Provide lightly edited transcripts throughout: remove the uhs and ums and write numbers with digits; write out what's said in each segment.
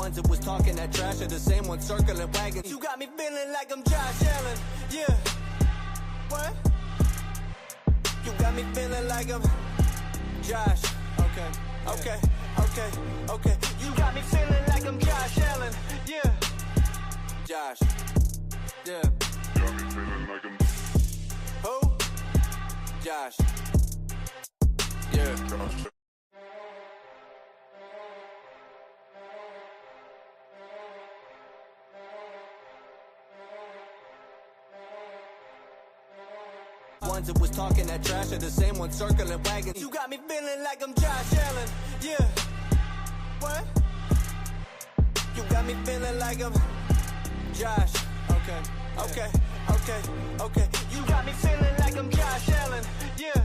Ones that was talking that trash are the same ones circling wagons. You got me feeling like I'm Josh Allen. Yeah. What? You got me feeling like I'm Josh. Okay. You got me feeling like I'm Josh Allen. Yeah. Josh. Yeah. Got me feeling like I'm who? Josh. Yeah. Josh. Ones that was talking that trash are the same ones circling wagons. You got me feeling like I'm Josh Allen. Yeah. What? You got me feeling like I'm Josh. Okay. You got me feeling like I'm Josh Allen. Yeah.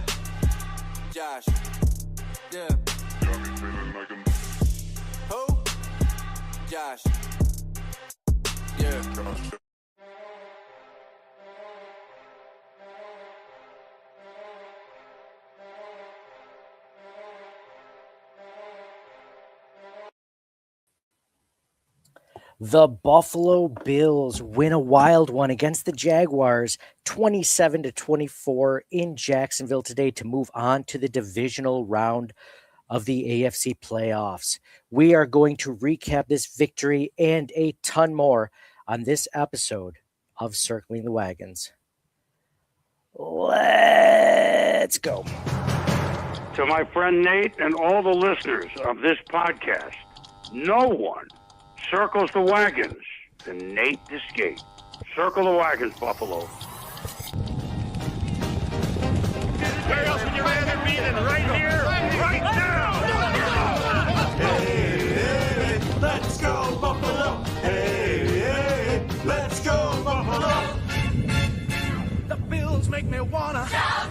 Josh. Yeah. Got me feeling like I'm who? Josh. Yeah. Josh. The Buffalo Bills win a wild one against the Jaguars, 27-24 in Jacksonville today to move on to the divisional round of the AFC playoffs. We are going to recap this victory and a ton more on this episode of Circling the Wagons. Let's go. To my friend Nate and all the listeners of this podcast, no one circles the wagons and Nate the Skate. Circle the wagons, Buffalo. Where else would you rather be than right here, right now? Hey, let's go, Buffalo. Hey, let's go, Buffalo. The Bills make me wanna shout.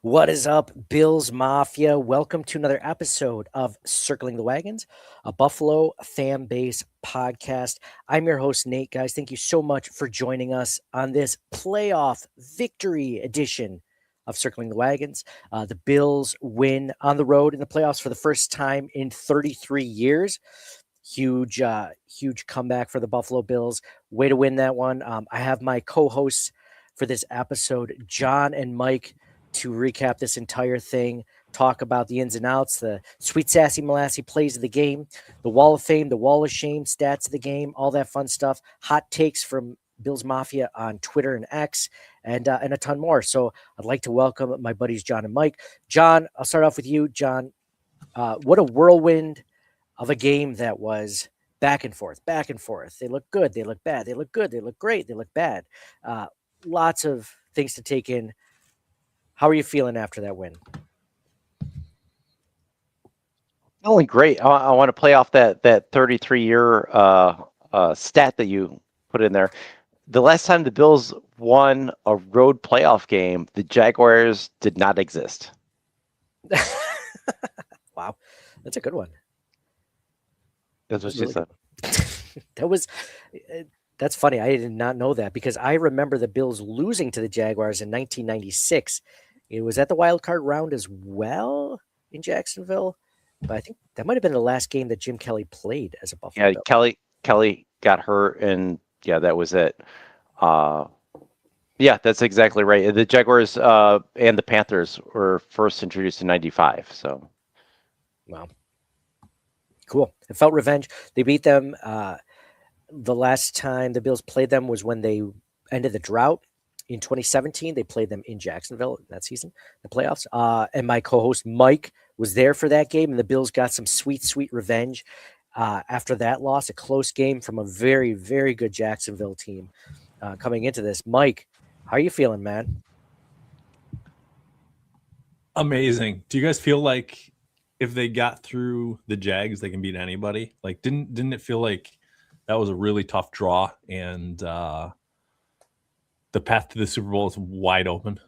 What is up, Bills Mafia? Welcome to another episode of Circling the Wagons, a Buffalo fan base podcast. I'm your host, Nate. Guys, thank you so much for joining us on this playoff victory edition of Circling the Wagons. The Bills win on the road in the playoffs for the first time in 33 years. Huge comeback for the Buffalo Bills. Way to win that one. I have my co-hosts for this episode, John and Mike, to recap this entire thing, talk about the ins and outs, the sweet, sassy, molassy plays of the game, the wall of fame, the wall of shame, stats of the game, all that fun stuff, hot takes from Bills Mafia on Twitter and X, and a ton more. So I'd like to welcome my buddies John and Mike. John, I'll start off with you. John, what a whirlwind of a game that was. Back and forth. They look good. They look bad. They look good. They look great. They look bad. Lots of things to take in. How are you feeling after that win? Only great. I want to play off that 33-year stat that you put in there. The last time the Bills won a road playoff game, the Jaguars did not exist. Wow, that's a good one. That's what she said. That's funny. I did not know that because I remember the Bills losing to the Jaguars in 1996. It was at the wild card round as well in Jacksonville, but I think that might have been the last game that Jim Kelly played as a Buffalo Bill. Kelly got hurt, and that was it. That's exactly right. The Jaguars and the Panthers were first introduced in 95. So, wow, cool. It felt revenge. They beat them. The last time the Bills played them was when they ended the drought in 2017. They played them in Jacksonville that season, the playoffs. And my co-host Mike was there for that game, and the Bills got some sweet, sweet revenge after that loss. A close game from a very, very good Jacksonville team coming into this. Mike, how are you feeling, man? Amazing. Do you guys feel like if they got through the Jags, they can beat anybody? Like, didn't it feel like that was a really tough draw, and the path to the Super Bowl is wide open?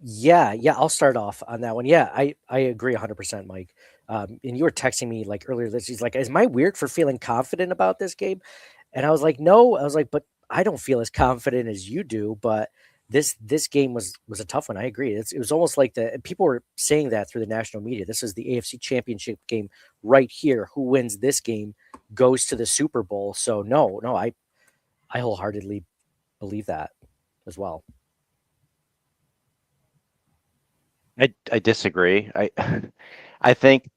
Yeah, I'll start off on that one. Yeah, I agree 100%, Mike. And you were texting me like earlier this. He's like, "Am I weird for feeling confident about this game?" And I was like, "No." I was like, "But I don't feel as confident as you do." But this game was a tough one. I agree. It was almost like people were saying that through the national media. This is the AFC Championship game right here. Who wins this game goes to the Super Bowl. So no, I wholeheartedly believe that as well. I disagree. I think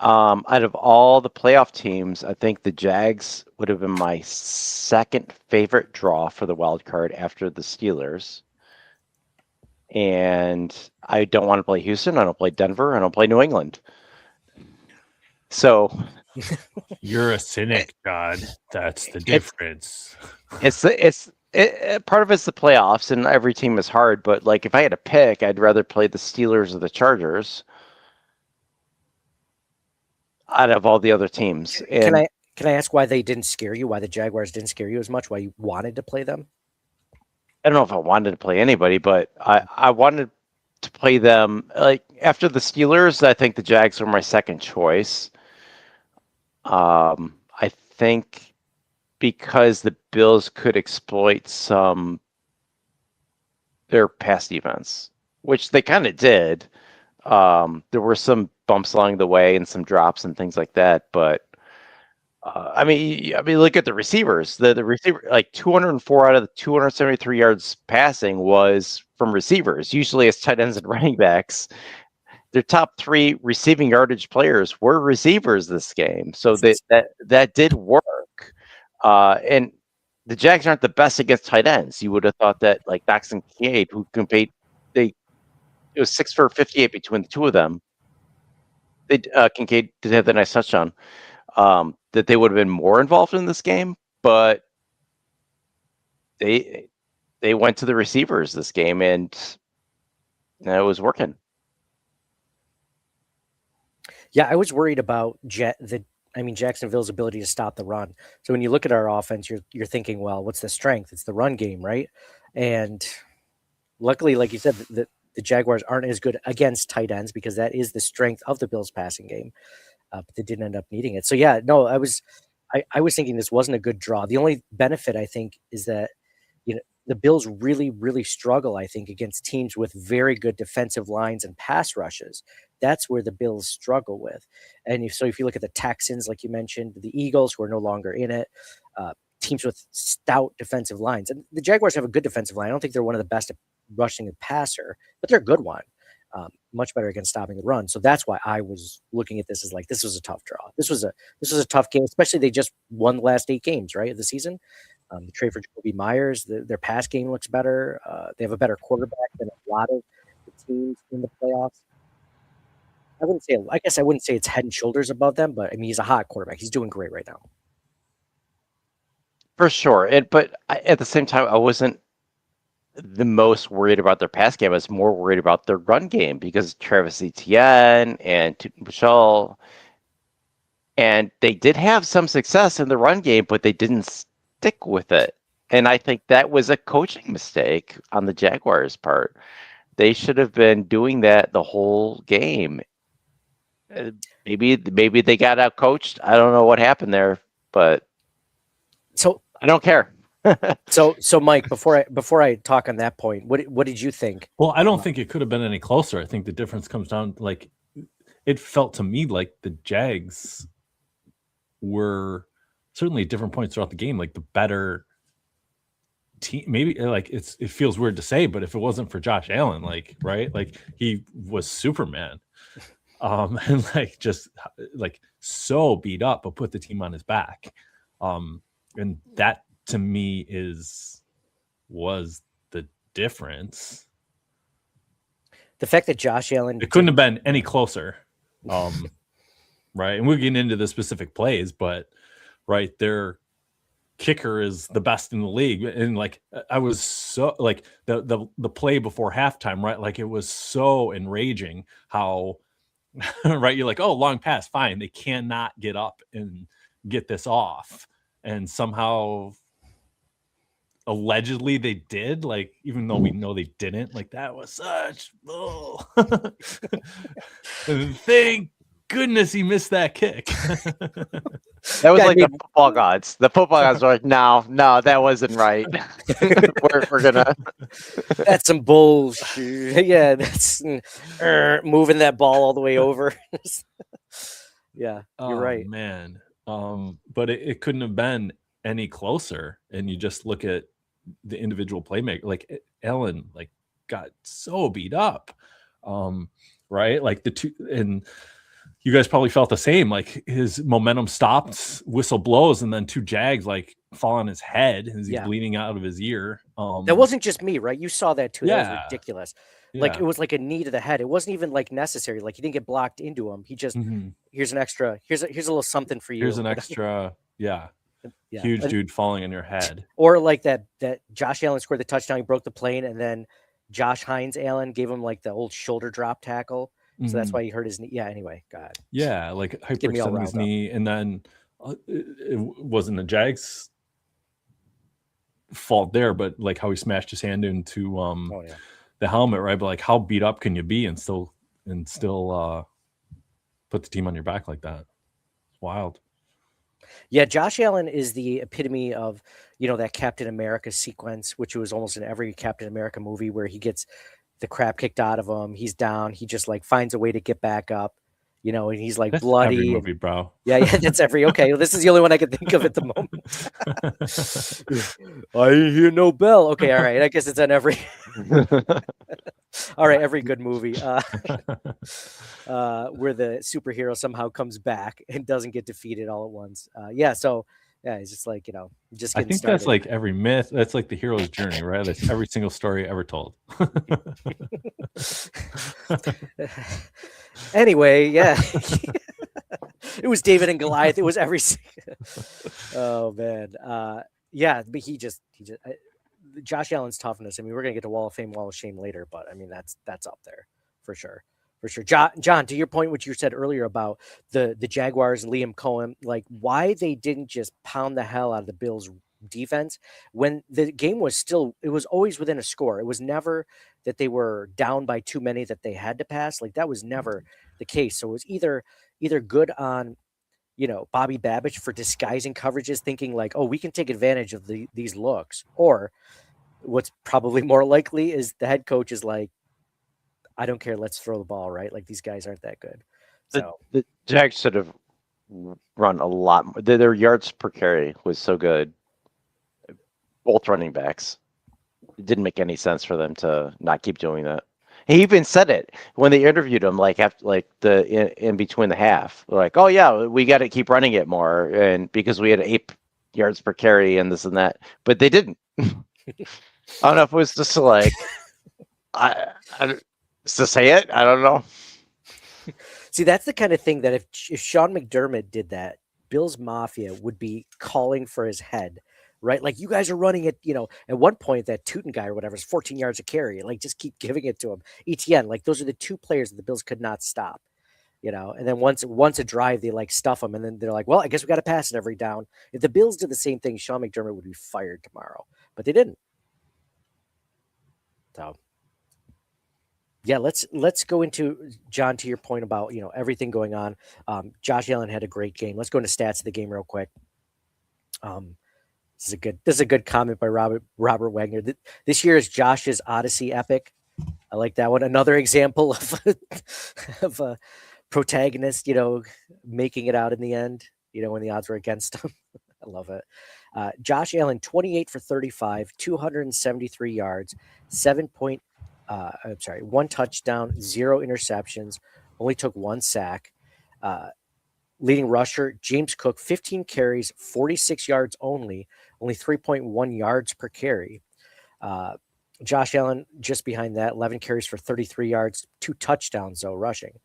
out of all the playoff teams, I think the Jags would have been my second favorite draw for the wild card after the Steelers. And I don't want to play Houston. I don't play Denver. I don't play New England. So You're a cynic, God. That's the difference. Part of it's the playoffs, and every team is hard. But like, if I had to pick, I'd rather play the Steelers or the Chargers out of all the other teams. And Can I ask why they didn't scare you? Why the Jaguars didn't scare you as much? Why you wanted to play them? I don't know if I wanted to play anybody, but I wanted to play them. Like after the Steelers, I think the Jags were my second choice. I think because the Bills could exploit their pass defense, which they kind of did. There were some bumps along the way and some drops and things like that, but I mean, look at the receivers. The receiver, like 204 out of the 273 yards passing was from receivers. Usually, it's tight ends and running backs. Their top 3 receiving yardage players were receivers this game, so that did work. And the Jags aren't the best against tight ends. You would have thought that, like Knox and Kincaid, who compete, it was 6 for 58 between the two of them. Kincaid did have the nice touchdown. That they would have been more involved in this game, but they went to the receivers this game, and it was working. Yeah, I was worried about Jacksonville's ability to stop the run. So when you look at our offense, you're thinking, well, what's the strength? It's the run game, right? And luckily, like you said, the Jaguars aren't as good against tight ends because that is the strength of the Bills' passing game. But they didn't end up needing it. So yeah, no, I was thinking this wasn't a good draw. The only benefit I think is that the Bills really, really struggle, I think, against teams with very good defensive lines and pass rushes. That's where the Bills struggle with. And if you look at the Texans, like you mentioned, the Eagles, who are no longer in it, teams with stout defensive lines. And the Jaguars have a good defensive line. I don't think they're one of the best at rushing the passer, but they're a good one. Much better against stopping the run. So that's why I was looking at this as like, this was a tough draw. This was a tough game, especially they just won the last 8 games, right, of the season. The trade for Jacoby Myers, their pass game looks better. They have a better quarterback than a lot of the teams in the playoffs. I wouldn't say it's head and shoulders above them, but I mean, he's a hot quarterback. He's doing great right now. For sure. But at the same time, I wasn't the most worried about their pass game. I was more worried about their run game because Travis Etienne and Michel, and they did have some success in the run game, but they didn't stick with it. And I think that was a coaching mistake on the Jaguars' part. They should have been doing that the whole game. Maybe they got out coached. I don't know what happened there, but so I don't care. So Mike, before I talk on that point, what did you think? Well, I don't think it could have been any closer. I think the difference comes down, like, it felt to me like the Jags were certainly at different points throughout the game, like the better team. Maybe like it feels weird to say, but if it wasn't for Josh Allen, like, right, like he was Superman, and like just like so beat up, but put the team on his back, and that to me was the difference. The fact that Josh Allen, it couldn't have been any closer, right? And we're getting into the specific plays, but right, their kicker is the best in the league. And like, I was so like the play before halftime, right? Like, it was so enraging how, right, you're like, oh, long pass, fine. They cannot get up and get this off. And somehow, allegedly, they did, like, even though we know they didn't. Like, that was such, oh. Thank goodness he missed that kick. That was Yeah, like the football gods. The football gods were like, no, that wasn't right. we're gonna. That's some bullshit. Yeah, that's moving that ball all the way over. Yeah, you're right. Man. But it couldn't have been any closer. And you just look at the individual playmaker, like Allen, like got so beat up. Right? Like the two, and you guys probably felt the same. Like his momentum stopped, whistle blows, and then two Jags like fall on his head as he's bleeding out of his ear. That wasn't just me, right? You saw that too. Yeah. That was ridiculous. Like it was like a knee to the head. It wasn't even like necessary. Like he didn't get blocked into him. He just here's an extra. Here's a little something for you. Here's an extra. Huge dude falling on your head. Or like that Josh Allen scored the touchdown. He broke the plane, and then Josh Hines Allen gave him like the old shoulder drop tackle. So that's why he hurt his knee. Yeah. Anyway, God. Yeah, like hyperextending his knee, and then it wasn't the Jags' fault there, but like how he smashed his hand into the helmet, right? But like, how beat up can you be and still put the team on your back like that? It's wild. Yeah, Josh Allen is the epitome of, that Captain America sequence, which was almost in every Captain America movie where he gets the crap kicked out of him. He's down. He just like finds a way to get back up, and he's like that's bloody. Every movie, bro. Yeah, that's okay. Well, this is the only one I can think of at the moment. I hear no bell. Okay, all right. I guess it's on every. All right, every good movie where the superhero somehow comes back and doesn't get defeated all at once. So he's just like, just getting started. That's like every myth. That's like the hero's journey, right? That's every single story ever told. Anyway, yeah. It was David and Goliath. It was every. Oh man, but he just. Josh Allen's toughness. I mean, we're gonna get to Wall of Fame, Wall of Shame later, but I mean that's up there for sure. John, to your point, which you said earlier about the Jaguars and Liam Cohen, like why they didn't just pound the hell out of the Bills defense when the game was it was always within a score. It was never that they were down by too many that they had to pass. Like that was never the case. So it was either good on Bobby Babbage for disguising coverages, thinking like, oh, we can take advantage of these looks, or what's probably more likely is the head coach is like, I don't care. Let's throw the ball, right? Like these guys aren't that good. So the Jags should have run a lot more. Their yards per carry was so good. Both running backs. It didn't make any sense for them to not keep doing that. He even said it when they interviewed him, like after, like in between the half. They're like, "Oh yeah, we got to keep running it more," and because we had 8 yards per carry and this and that, but they didn't. I don't know if it was just like, I to say it. I don't know. See, that's the kind of thing that if Sean McDermott did that, Bills Mafia would be calling for his head, right? Like you guys are running it, at one point that Tootin guy or whatever is 14 yards a carry. Like just keep giving it to him. ETN, like those are the two players that the Bills could not stop, and then once a drive, they like stuff them. And then they're like, well, I guess we got to pass it every down. If the Bills did the same thing, Sean McDermott would be fired tomorrow, but they didn't. So yeah, let's go into, John, to your point about, everything going on. Josh Allen had a great game. Let's go into stats of the game real quick. This is a good comment by Robert Wagner. This year is Josh's Odyssey epic. I like that one. Another example of a protagonist, making it out in the end, when the odds were against him. I love it. Josh Allen, 28 for 35, 273 yards, 1 touchdown, 0 interceptions, only took 1 sack. Leading rusher, James Cook, 15 carries, 46 yards only 3.1 yards per carry. Josh Allen just behind that, 11 carries for 33 yards, 2 touchdowns, though, rushing.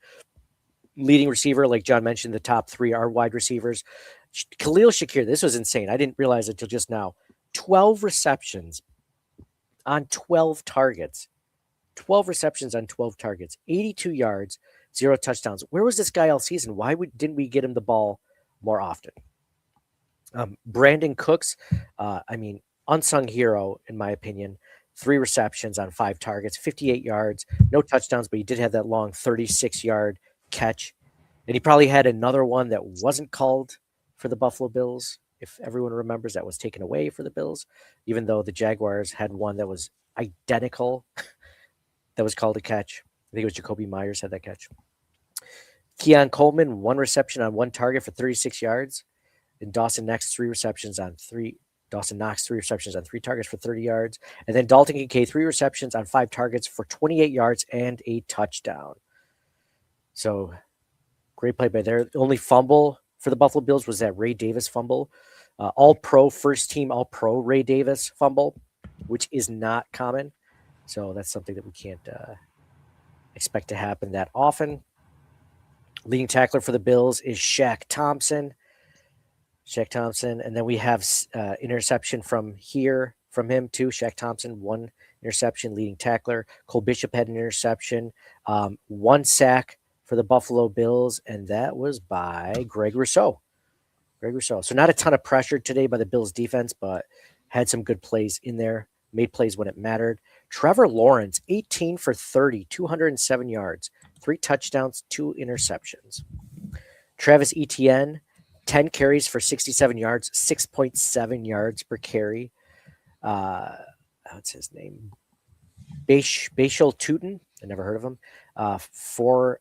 Leading receiver, like John mentioned, the top 3 are wide receivers. Khalil Shakir, this was insane. I didn't realize it till just now. 12 receptions on 12 targets. 12 receptions on 12 targets, 82 yards, 0 touchdowns. Where was this guy all season? Why didn't we get him the ball more often? Brandon Cooks, unsung hero, in my opinion. 3 receptions on 5 targets, 58 yards, no touchdowns, but he did have that long 36-yard catch. And he probably had another one that wasn't called for the Buffalo Bills, if everyone remembers, that was taken away for the Bills, even though the Jaguars had one that was identical that was called a catch. I think it was Jacoby Myers had that catch. Keon Coleman, 1 reception on 1 target for 36 yards. And Dawson Knox, 3 receptions on 3 targets for 30 yards. And then Dalton Kincaid, 3 receptions on 5 targets for 28 yards and a touchdown. So great play by there. The only fumble for the Buffalo Bills was that Ray Davis fumble. All-pro, first-team All-Pro Ray Davis fumble, which is not common. So that's something that we can't expect to happen that often. Leading tackler for the Bills is Shaq Thompson. And then we have interception from him too. Shaq Thompson, 1 interception, leading tackler. Cole Bishop had an interception, 1 sack for the Buffalo Bills, and that was by Greg Rousseau. So not a ton of pressure today by the Bills defense, but had some good plays in there, made plays when it mattered. Trevor Lawrence, 18 for 30, 207 yards, 3 touchdowns, 2 interceptions. Travis Etienne, 10 carries for 67 yards, 6.7 yards per carry. What's his name? Bashal Tootin. I never heard of him. 4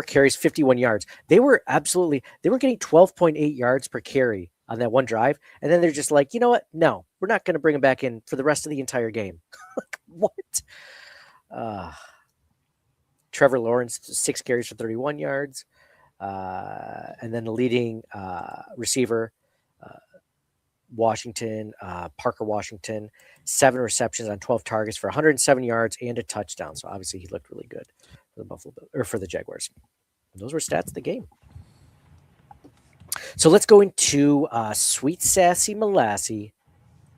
carries, 51 yards. They were getting 12.8 yards per carry on that one drive. And then they're just like, you know what? No, we're not going to bring him back in for the rest of the entire game. What? Trevor Lawrence, 6 carries for 31 yards. And then the leading receiver, Parker Washington, 7 receptions on 12 targets for 107 yards and a touchdown. So obviously he looked really good for the for the Jaguars. Those were stats of the game. So let's go into Sweet Sassy Molassy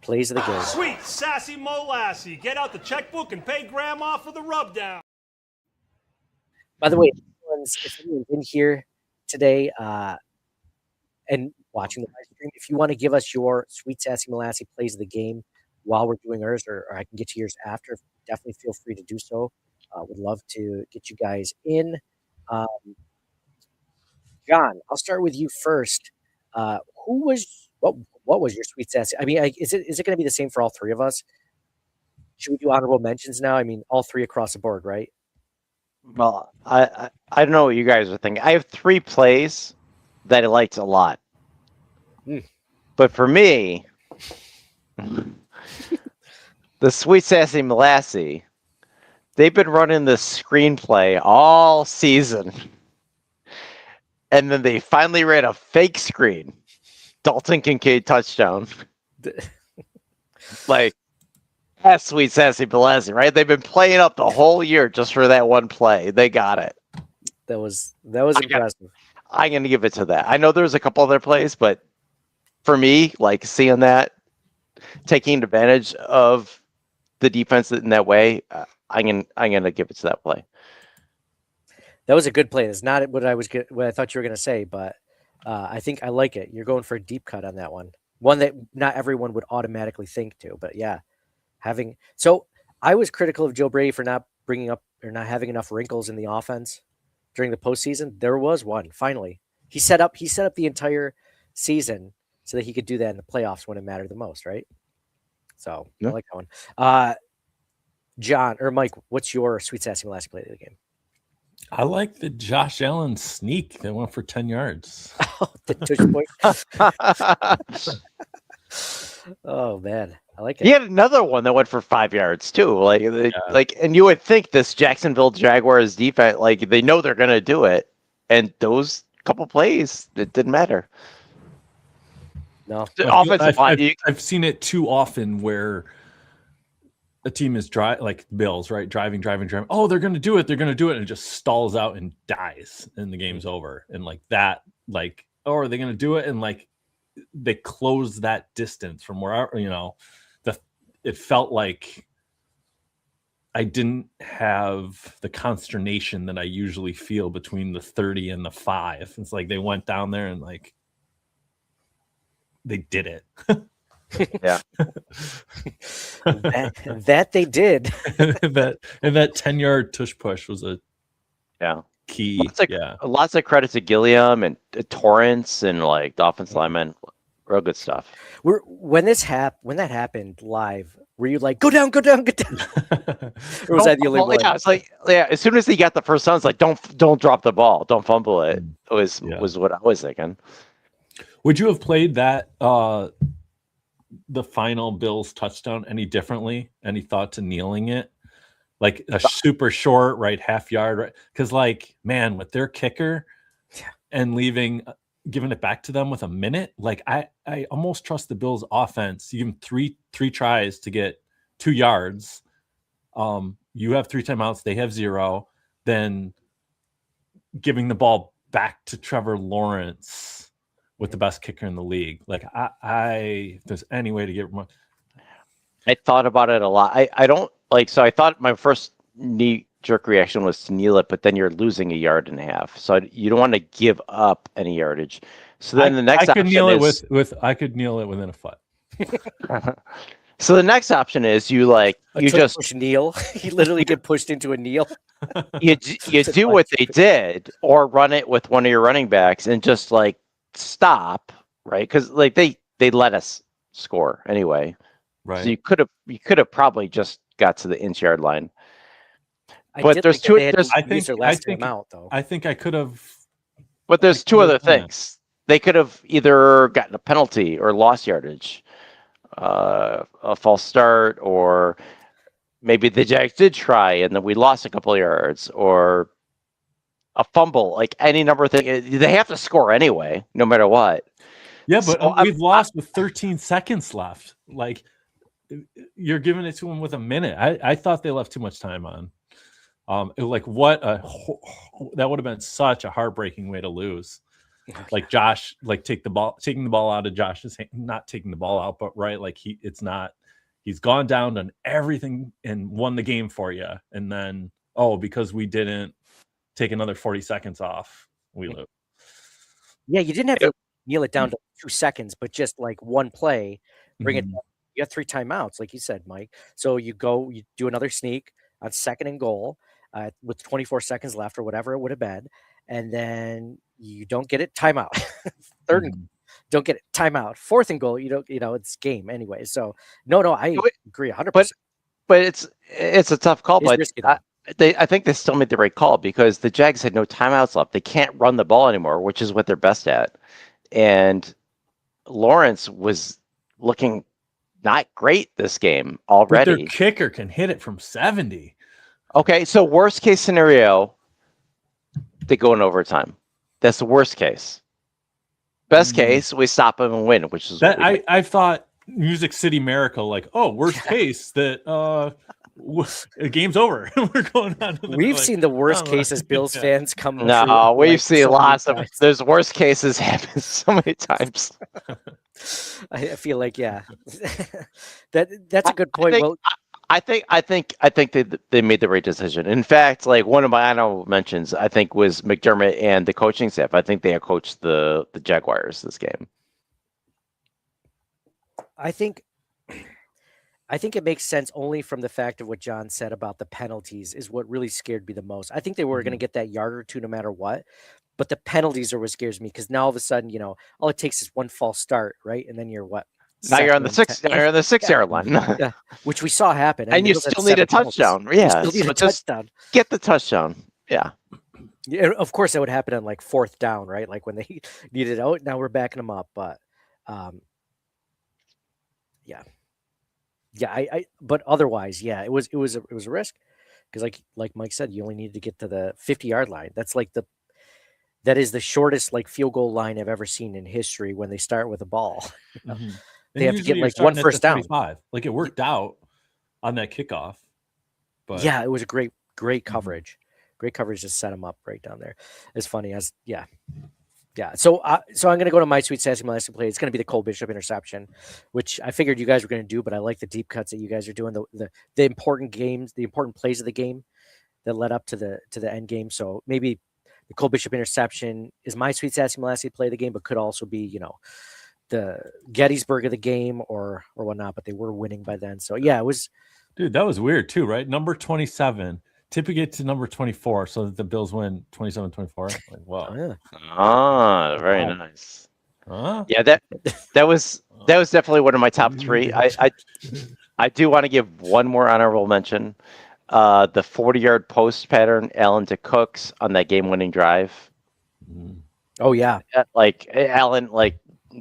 plays of the game. Sweet Sassy Molassy. Get out the checkbook and pay Grandma for the rub down. By the way, if anyone's in here today and watching the live stream, if you want to give us your Sweet Sassy Molassy plays of the game while we're doing ours, or I can get to yours after, definitely feel free to do so. Would love to get you guys in. John, I'll start with you first. What was your Sweet Sassy? I mean, is it going to be the same for all 3 of us? Should we do honorable mentions now? I mean, all 3 across the board, right? Well, I don't know what you guys are thinking. I have 3 plays that I liked a lot. But for me, the Sweet Sassy Molassy, they've been running this screenplay all season. And then they finally ran a fake screen. Dalton Kincaid touchdown. Like, that's Sweet Sassy Molassy, right? They've been playing up the whole year just for that one play. They got it. That was impressive. I'm going to give it to that. I know there's a couple other plays, but for me, like seeing that, taking advantage of the defense in that way, I'm going to give it to that play. That was a good play. That's not what I thought you were going to say, but I think I like it. You're going for a deep cut on that one that not everyone would automatically think to. But yeah, so I was critical of Joe Brady for not bringing up or not having enough wrinkles in the offense during the postseason. There was one. Finally, he set up the entire season so that he could do that in the playoffs when it mattered the most, right? So yeah. I like that one. John or Mike, what's your Sweet Sassy Molassy play of the game? I like the Josh Allen sneak that went for 10 yards. The touch point. Oh man, I like it. He had another one that went for 5 yards too. And you would think this Jacksonville Jaguars defense, like they know they're going to do it, and those couple plays, it didn't matter. No, I've seen it too often where a team is Bills, right? Driving. Oh, they're going to do it. And it just stalls out and dies, and the game's over. And like that, are they going to do it? And like they close that distance from where it felt like I didn't have the consternation that I usually feel between the 30 and the 5. It's like they went down there and like they did it. Yeah. that they did. that 10-yard tush push was a key. Lots of credit to Gilliam and Torrance and like the offensive linemen. Real good stuff. When that happened live, were you like, go down, go down, go down? Or was that the only one? Yeah, it's like, yeah. As soon as he got the first down, it's like, don't drop the ball, don't fumble it. Was what I was thinking. Would you have played that the final Bills touchdown any differently? Any thought to kneeling it? Like a super short, right, half yard, right? Because, like, man, with their kicker and giving it back to them with a minute, like I almost trust the Bills' offense. You give them three tries to get 2 yards. You have 3 timeouts, they have 0. Then giving the ball back to Trevor Lawrence with the best kicker in the league. Like if there's any way to get more. I thought about it a lot. I don't like, so I thought my first knee jerk reaction was to kneel it, but then you're losing 1.5 yards. So you don't want to give up any yardage. So then the next option is I could kneel it within a foot. So the next option is you just push kneel. You literally get pushed into a kneel. You do what they did, or run it with one of your running backs and just like stop, right? Because like they let us score anyway. Right. So you could have probably just got to the inch-yard line. But there's two. I think I could have. But there's 2 other things. They could have either gotten a penalty or lost yardage, a false start, or maybe the Jags did try and then we lost a couple of yards, or a fumble. Like any number of things, they have to score anyway, no matter what. Yeah, but we've lost with 13 seconds left. Like, you're giving it to them with a minute. I thought they left too much time on. That would have been such a heartbreaking way to lose. Like Josh, like taking the ball out of Josh's hand, not taking the ball out, but right, like he's gone down, done everything and won the game for you, and then because we didn't take another 40 seconds off, we lose. Yeah, you didn't have to kneel it down to 2 seconds, but just like one play, bring it down. You got 3 timeouts, like you said, Mike. So you do another sneak on 2nd and goal with 24 seconds left or whatever it would have been. And then you don't get it, timeout. 3rd and don't get it, timeout. 4th and goal, it's game anyway. So no, I agree 100%. But it's a tough call. But I think they still made the right call because the Jags had no timeouts left. They can't run the ball anymore, which is what they're best at. And Lawrence was looking not great this game already. But their kicker can hit it from 70. Okay, so worst case scenario, they go in overtime. That's the worst case. Best case, we stop them and win, which is that I thought Music City Miracle, like, worst case that the game's over. We're going on. We've seen the worst cases Bills fans come. No, we've seen lots of. There's worst cases happen so many times. I feel like that's a good point. I think they made the right decision. In fact, like one of my honorable mentions, I think, was McDermott and the coaching staff. I think they coached the Jaguars this game. I think it makes sense only from the fact of what John said about the penalties is what really scared me the most. I think they were going to get that yard or 2 no matter what, but the penalties are what scares me because now all of a sudden, all it takes is one false start, right? And then you're what? Now you're on the 6-yard line, which we saw happen, and you still need a touchdown. Yeah, just get the touchdown. Yeah. Of course, that would happen on like 4th down, right? Like when they needed out. Now we're backing them up, but but otherwise, it was a risk because like Mike said, you only needed to get to the 50-yard line. That's like that is the shortest like field goal line I've ever seen in history when they start with a ball. They have to get like one first down. Like it worked out on that kickoff. But it was a great coverage. Great coverage to set them up right down there. It's funny So I'm going to go to my sweet sassy molested play. It's going to be the Cole Bishop interception, which I figured you guys were going to do, but I like the deep cuts that you guys are doing, the important games, the important plays of the game that led up to the end game. So maybe the Cole Bishop interception is my sweet sassy molested play of the game, but could also be, the Gettysburg of the game or whatnot, but they were winning by then. So it was. Dude, that was weird too, right? Number 27 Tip it to number 24 so that the Bills win 27-24. Like, wow. Oh, yeah. Ah, very nice. Huh? Yeah, that was definitely one of my top three. I do want to give one more honorable mention. The 40-yard post pattern, Allen to Cooks on that game-winning drive. Oh yeah. Like Allen,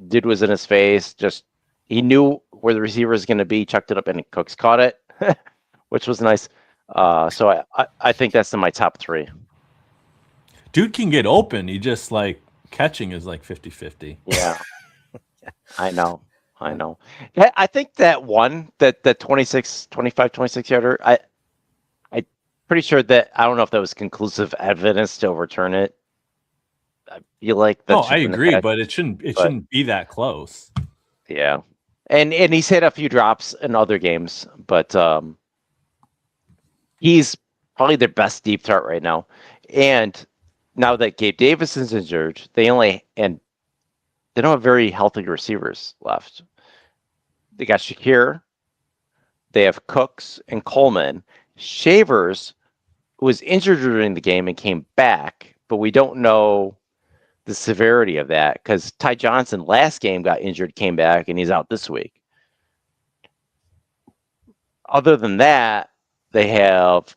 dude was in his face. Just he knew where the receiver was going to be, chucked it up, and Cooks caught it, which was nice. So I think that's in my top three. Dude can get open. He just catching is 50-50. Yeah. I know. Yeah, I think that one, that 25-26 yarder, I'm pretty sure that, I don't know if that was conclusive evidence to overturn it. I feel like that. Oh, I agree, but it shouldn't be that close. Yeah. And he's hit a few drops in other games, but he's probably their best deep threat right now. And now that Gabe Davis is injured, they don't have very healthy receivers left. They got Shakir, they have Cooks and Coleman. Shavers was injured during the game and came back, but we don't know the severity of that because Ty Johnson last game got injured, came back, and he's out this week. Other than that, they have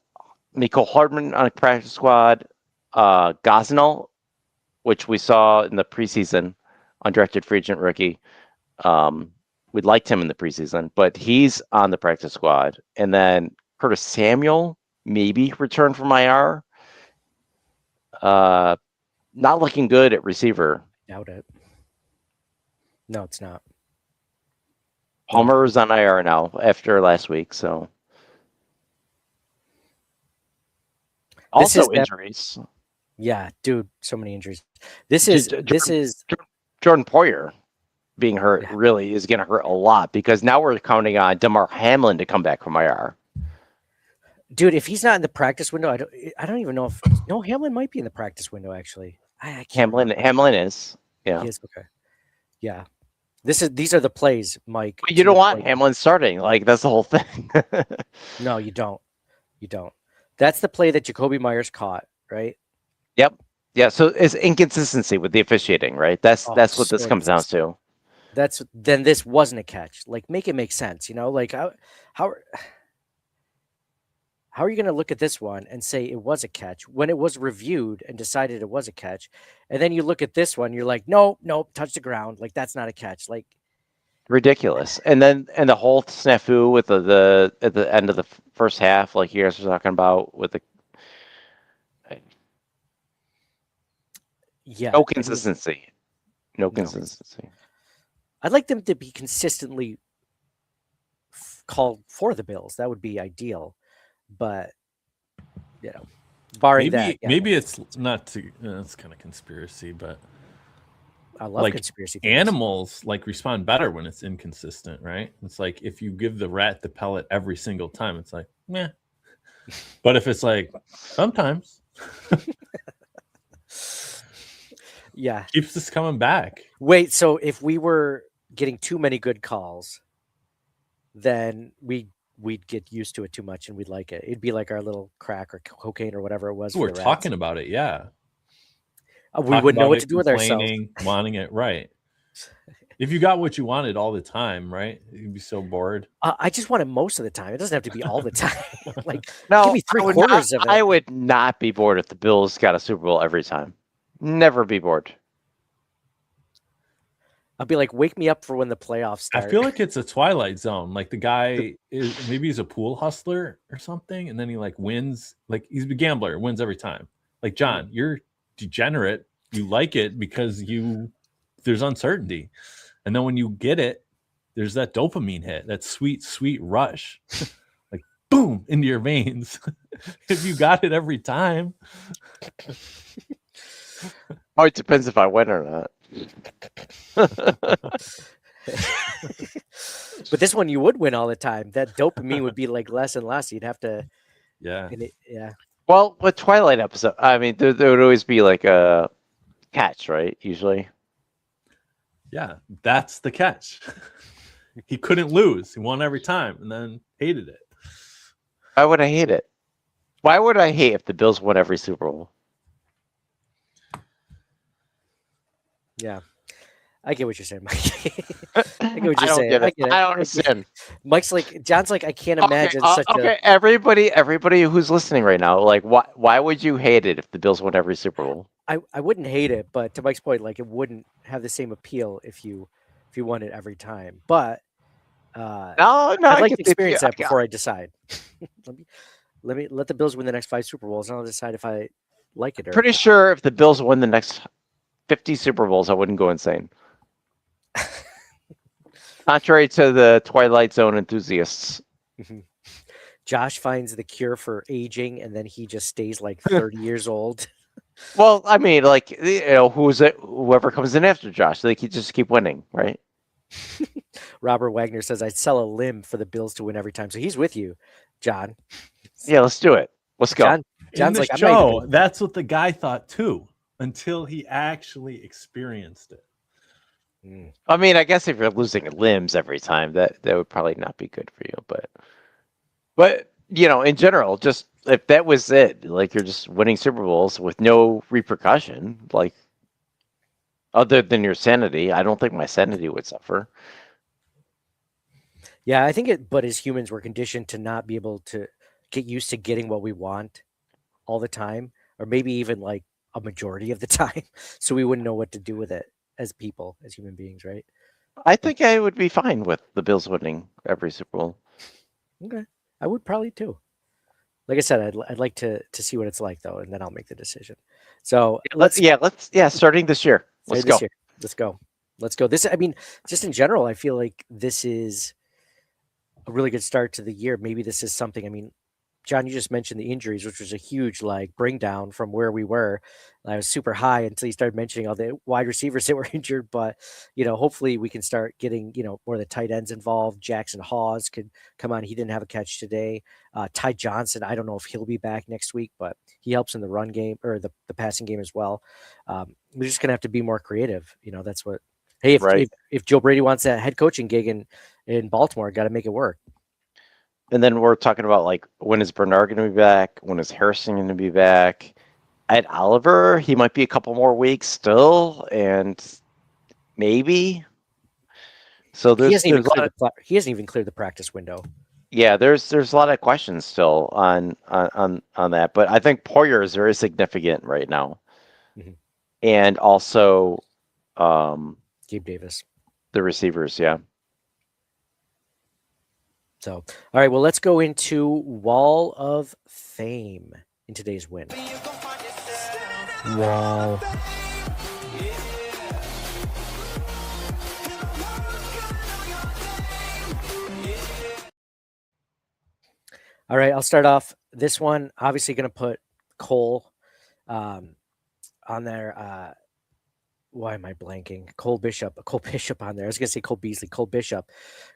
Mecole Hardman on a practice squad, Gosnell, which we saw in the preseason, undrafted free agent rookie. We liked him in the preseason, but he's on the practice squad. And then Curtis Samuel maybe returned from IR. Not looking good at receiver. Doubt it. No, it's not. Palmer's on IR now after last week, so. Also injuries. Yeah, dude, so many injuries. This is Jordan Poyer being hurt really is going to hurt a lot because now we're counting on DeMar Hamlin to come back from IR. Dude, if he's not in the practice window, I don't even know if Hamlin might be in the practice window actually. I can't Hamlin is. Yeah. He is, okay. Yeah. These are the plays, Mike. But you don't want Hamlin starting. That's the whole thing. No, you don't. You don't. That's the play that Jacoby Myers caught, right? Yep. Yeah. So it's inconsistency with the officiating, right? That's what this comes down to. Then this wasn't a catch. Make it make sense, how are you going to look at this one and say it was a catch when it was reviewed and decided it was a catch? And then you look at this one, you're like, nope, touch the ground. That's not a catch. Ridiculous. And the whole snafu with the at the end of the first half, like you guys were talking about with the no consistency. No consistency. I'd like them to be consistently called for the Bills. That would be ideal. But barring that, maybe it's not too. It's kind of conspiracy, but I love conspiracy theories. Animals respond better when it's inconsistent, right? It's like if you give the rat the pellet every single time, it's like meh. But if it's sometimes, yeah, keeps this coming back. Wait, so if we were getting too many good calls, then we'd get used to it too much and we'd like it. It'd be like our little crack or cocaine or whatever it was. We're talking about it, yeah. We wouldn't know what to do with ourselves. Wanting it, right. If you got what you wanted all the time, right? You'd be so bored. I just want it most of the time. It doesn't have to be all the time. No, give me 3/4 of it. I would not be bored if the Bills got a Super Bowl every time. Never be bored. I'll be like, wake me up for when the playoffs start. I feel like it's a Twilight Zone. The guy is maybe he's a pool hustler or something, and then he wins. He's a gambler, wins every time. John, you're degenerate. You like it because there's uncertainty, and then when you get it, there's that dopamine hit, that sweet, sweet rush, boom into your veins. If you got it every time. Oh, it depends if I win or not. But this one you would win all the time. That dopamine would be less and less. You'd have to. Yeah. Well, with Twilight episode, I mean, there would always be a catch, right? Usually. Yeah, that's the catch. He couldn't lose. He won every time, and then hated it. Why would I hate it? Why would I hate if the Bills won every Super Bowl? Yeah. I get what you're saying, Mike. I get what I you're don't saying. get it. I get it. I don't understand. Mike's like, John's like, I can't imagine such Okay. Everybody who's listening right now, like, why would you hate it if the Bills won every Super Bowl? I wouldn't hate it, but to Mike's point, like it wouldn't have the same appeal if you won it every time. But No, I'd I like get to the experience appeal. that before I decide. let the Bills win the next 5 Super Bowls, and I'll decide if I like it or Pretty sure if the Bills win the next 50 Super Bowls, I wouldn't go insane. Contrary to the Twilight Zone enthusiasts. Josh finds the cure for aging, and then he just stays like 30 years old. Well, I mean, like, whoever comes in after Josh, they just keep winning, right? Robert Wagner says, I'd sell a limb for the Bills to win every time. So he's with you, John. Yeah, let's do it. Let's go. John's In like, the I'm not show, even... that's what the guy thought too, until he actually experienced it. I mean, I guess if you're losing limbs every time, that would probably not be good for you. But in general, just if that was it, like you're just winning Super Bowls with no repercussion, like other than your sanity, I don't think my sanity would suffer. Yeah, I think but as humans, we're conditioned to not be able to get used to getting what we want all the time, or maybe even like a majority of the time. So we wouldn't know what to do with it as people, as human beings, right? I think I would be fine with the Bills winning every Super Bowl. Okay. I would probably too. Like I said, I'd like to see what it's like though, and then I'll make the decision. So starting this year. Let's go. Let's go. This, I mean, just in general, I feel like this is a really good start to the year. Maybe this is something, I mean, John, you just mentioned the injuries, which was a huge like bring down from where we were. I was super high until you started mentioning all the wide receivers that were injured. But hopefully we can start getting more of the tight ends involved. Jackson Hawes could come on. He didn't have a catch today. Ty Johnson, I don't know if he'll be back next week, but he helps in the run game or the passing game as well. We're just gonna have to be more creative. That's what. Hey, if Joe Brady wants that head coaching gig in Baltimore, got to make it work. And then we're talking about like, when is Bernard going to be back? When is Harrison going to be back? Ed Oliver, he might be a couple more weeks still, and maybe. So he hasn't even cleared the practice window. Yeah, there's a lot of questions still on that, but I think Poyer is very significant right now, and also Gabe Davis, the receivers, yeah. So, all right, well, let's go into Wall of Fame in today's win. Wall. All right, I'll start off this one. Obviously going to put Cole on there. Why am I blanking? Cole Bishop on there. I was going to say Cole Beasley, Cole Bishop,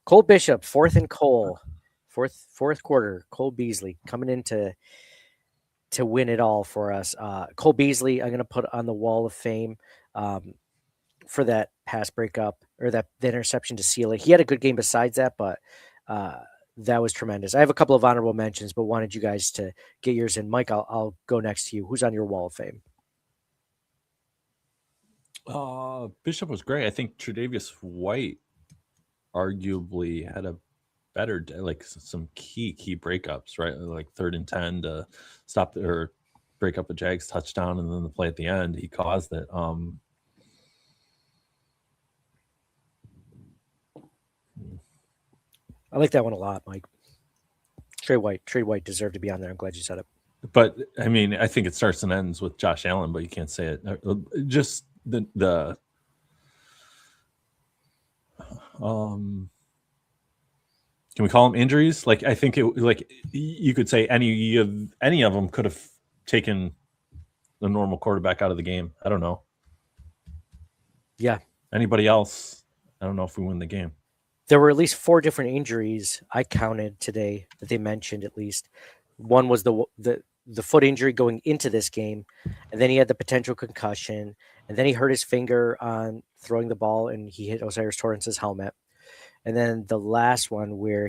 4th and Cole, fourth quarter. Cole Beasley coming in to win it all for us. Cole Beasley, I'm going to put on the Wall of Fame for that pass breakup or the interception to seal it. He had a good game besides that, but that was tremendous. I have a couple of honorable mentions, but wanted you guys to get yours in. Mike, I'll go next to you. Who's on your Wall of Fame? Bishop was great. I think Tre'Davious White arguably had a better, like some key breakups, right? Like 3rd and 10 to stop or break up a Jags touchdown, and then the play at the end, he caused it. I like that one a lot, Mike. Trey White deserved to be on there. I'm glad you said it. But I mean, I think it starts and ends with Josh Allen, but you can't say it. Just the can we call them injuries? Like, I think you could say any of them could have taken the normal quarterback out of the game. I don't know. Yeah. Anybody else? I don't know if we win the game. There were at least 4 different injuries I counted today that they mentioned. At least one was the foot injury going into this game, and then he had the potential concussion, and then he hurt his finger on throwing the ball, and he hit Osiris Torrence's helmet. And then the last one where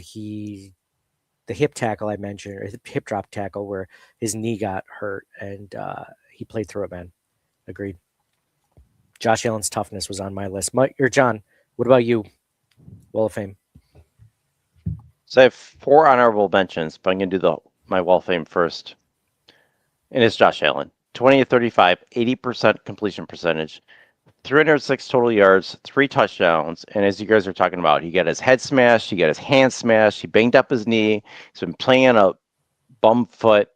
hip tackle I mentioned, or the hip drop tackle where his knee got hurt and he played through it, man. Agreed. Josh Allen's toughness was on my list. Mike or John, what about you? Wall of Fame. So I have 4 honorable mentions, but I'm going to do my Wall of Fame first. And it's Josh Allen. 20 of 35, 80% completion percentage, 306 total yards, 3 touchdowns. And as you guys are talking about, he got his head smashed, he got his hand smashed, he banged up his knee. He's been playing on a bum foot.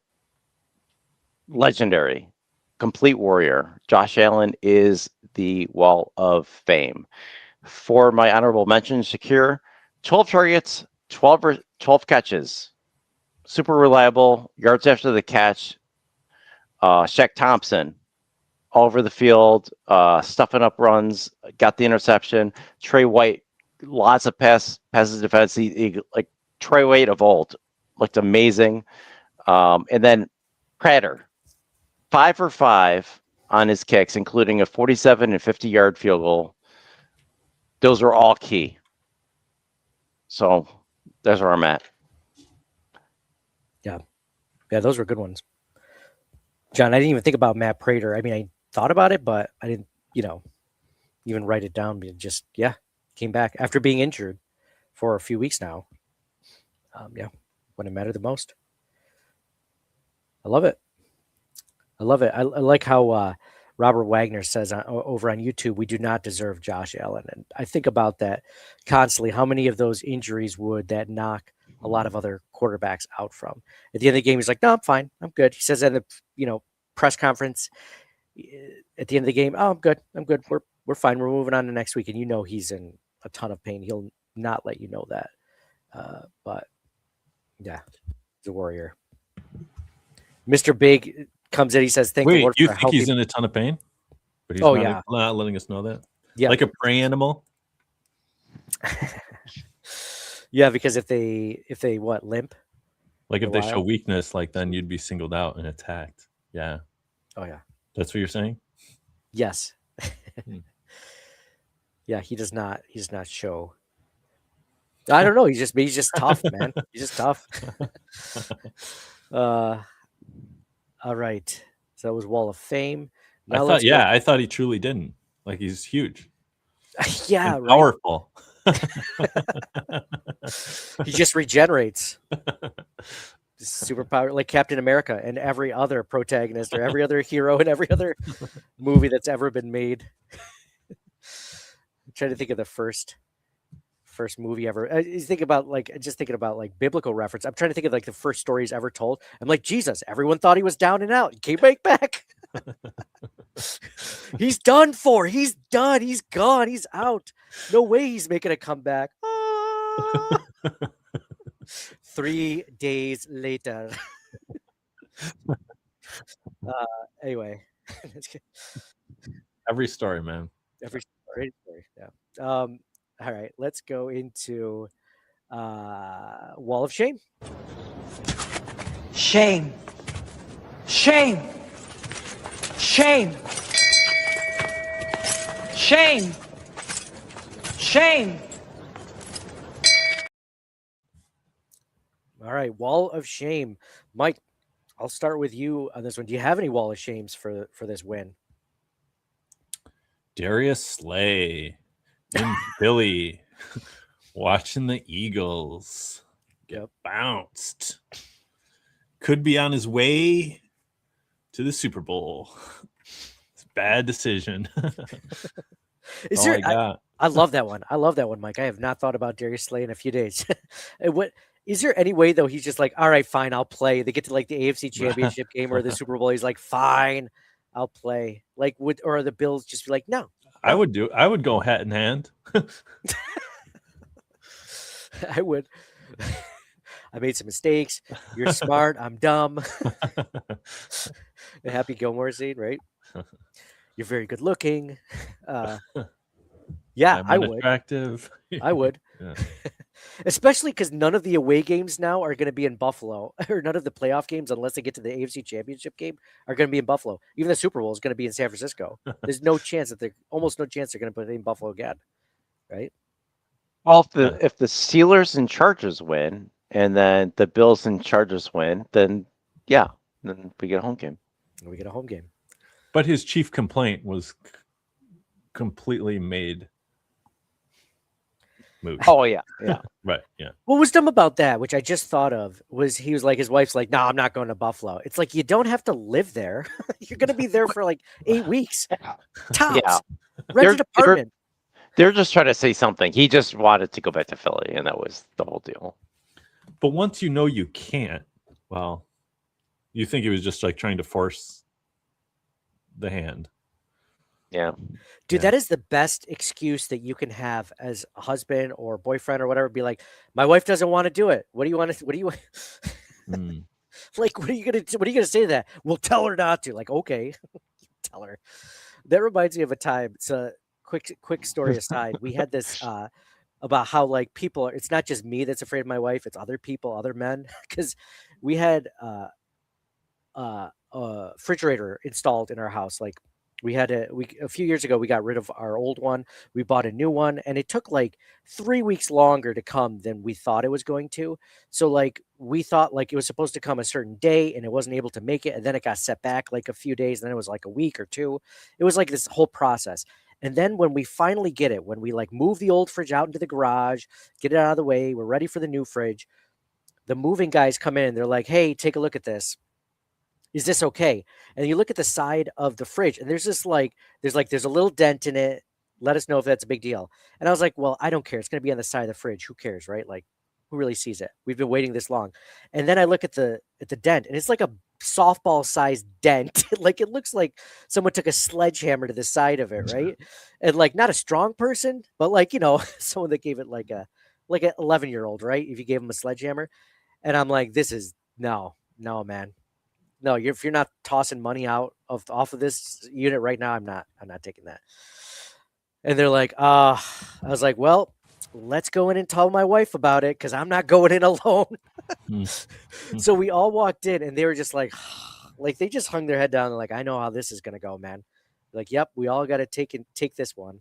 Legendary. Complete warrior. Josh Allen is the Wall of Fame. For my honorable mention, Shakir, 12 targets, 12 catches. Super reliable. Yards after the catch. Shaq Thompson, all over the field, stuffing up runs, got the interception. Trey White, lots of passes defense. He like Trey White of old, looked amazing. And then Prater, 5 for 5 on his kicks, including a 47 and 50-yard field goal. Those are all key. So that's where I'm at. Yeah, those were good ones. John, I didn't even think about Matt Prater. I mean, I thought about it, but I didn't, even write it down. But just, came back after being injured for a few weeks now. When it mattered the most. I love it. I like how Robert Wagner says over on YouTube, we do not deserve Josh Allen. And I think about that constantly. How many of those injuries would that knock a lot of other quarterbacks out from? At the end of the game, he's like, no, I'm fine. I'm good. He says at the press conference at the end of the game, oh, I'm good. We're fine. We're moving on to next week. And he's in a ton of pain. He'll not let you know that. But yeah, he's a warrior. Mr. Big comes in. He says, thank the Lord you for think he's in a ton of pain? But he's not letting us know that? Yeah. Like a prey animal? Yeah, because if they limp? Like if they show weakness, like then you'd be singled out and attacked. Yeah. Oh yeah. That's what you're saying? Yes. Yeah, he does not show. I don't know. He's just tough, man. He's just tough. All right. So that was Wall of Fame. Now I thought he truly didn't. Like he's huge. Yeah, and powerful. He just regenerates. Superpower, like Captain America and every other protagonist or every other hero in every other movie that's ever been made. I'm trying to think of the first movie ever. Just thinking about biblical reference. I'm trying to think of like the first stories ever told. I'm like, Jesus, everyone thought he was down and out. He came back. He's done for. He's done. He's gone. He's out. No way he's making a comeback. 3 days later. Anyway. Every story, man. Every story. Yeah. All right. Let's go into Wall of Shame. Shame. Shame. Shame. Shame. Shame. All right, Wall of Shame. Mike, I'll start with you on this one. Do you have any Wall of Shames for this win? Darius Slay in Philly watching the Eagles get bounced. Could be on his way to the Super Bowl. It's a bad decision. I love that one. I love that one, Mike. I have not thought about Darius Slay in a few days. What is there any way though? He's just like, all right, fine, I'll play. They get to like the AFC Championship game or the Super Bowl. He's like, fine, I'll play. Like, or the Bills just be like, no. I would go hat in hand. I would. I made some mistakes. You're smart. I'm dumb. The Happy Gilmore scene, right? You're very good looking. Yeah, I would. Attractive. I would. Yeah. Especially because none of the away games now are going to be in Buffalo, or none of the playoff games, unless they get to the AFC Championship game, are going to be in Buffalo. Even the Super Bowl is going to be in San Francisco. There's almost no chance they're going to put it in Buffalo again, right? Well, if the Steelers and Chargers win, and then the Bills and Chargers win, then yeah, then we get a home game. We get a home game. But his chief complaint was completely made moot. Oh yeah, yeah. Right. Yeah. What was dumb about that, which I just thought of, was he was like, his wife's like, no, I'm not going to Buffalo. It's like, you don't have to live there. You're going to be there for like 8 weeks. Tops. Yeah. Rent an apartment. They're just trying to say something. He just wanted to go back to Philly, and that was the whole deal. But once you know you can't, well, you think he was just like trying to force the hand. Yeah. Dude, Yeah. that is the best excuse that you can have as a husband or boyfriend or whatever. Be like, my wife doesn't want to do it. What do you want to? What do you? Mm. Like, what are you gonna? What are you gonna say to that? Well, tell her not to. Like, okay, tell her. That reminds me of a time. It's a quick story aside. We had this about how like people are. It's not just me that's afraid of my wife. It's other people, other men, because we had a refrigerator installed in our house. Like we had a few years ago, we got rid of our old one. We bought a new one, and it took like 3 weeks longer to come than we thought it was going to. So like we thought like it was supposed to come a certain day, and it wasn't able to make it, and then it got set back like a few days, and then it was like a week or two. It was like this whole process. And then when we finally get it, when we like move the old fridge out into the garage, get it out of the way, we're ready for the new fridge. The moving guys come in, they're like, "Hey, take a look at this. Is this okay?" And you look at the side of the fridge, and there's this like, there's a little dent in it. Let us know if that's a big deal. And I was like, well, I don't care. It's going to be on the side of the fridge. Who cares, right? Like, who really sees it? We've been waiting this long. And then I look at the dent, and it's like a softball sized dent. Like it looks like someone took a sledgehammer to the side of it, right? And like not a strong person, but like, someone that gave it like an 11-year-old, right? If you gave him a sledgehammer. And I'm like, this is no, man. No, if you're not tossing money out off of this unit right now, I'm not taking that. And they're like, I was like, well, let's go in and tell my wife about it, because I'm not going in alone. So we all walked in, and they were just like they just hung their head down. And like, I know how this is gonna go, man. Like, yep, we all got to take this one.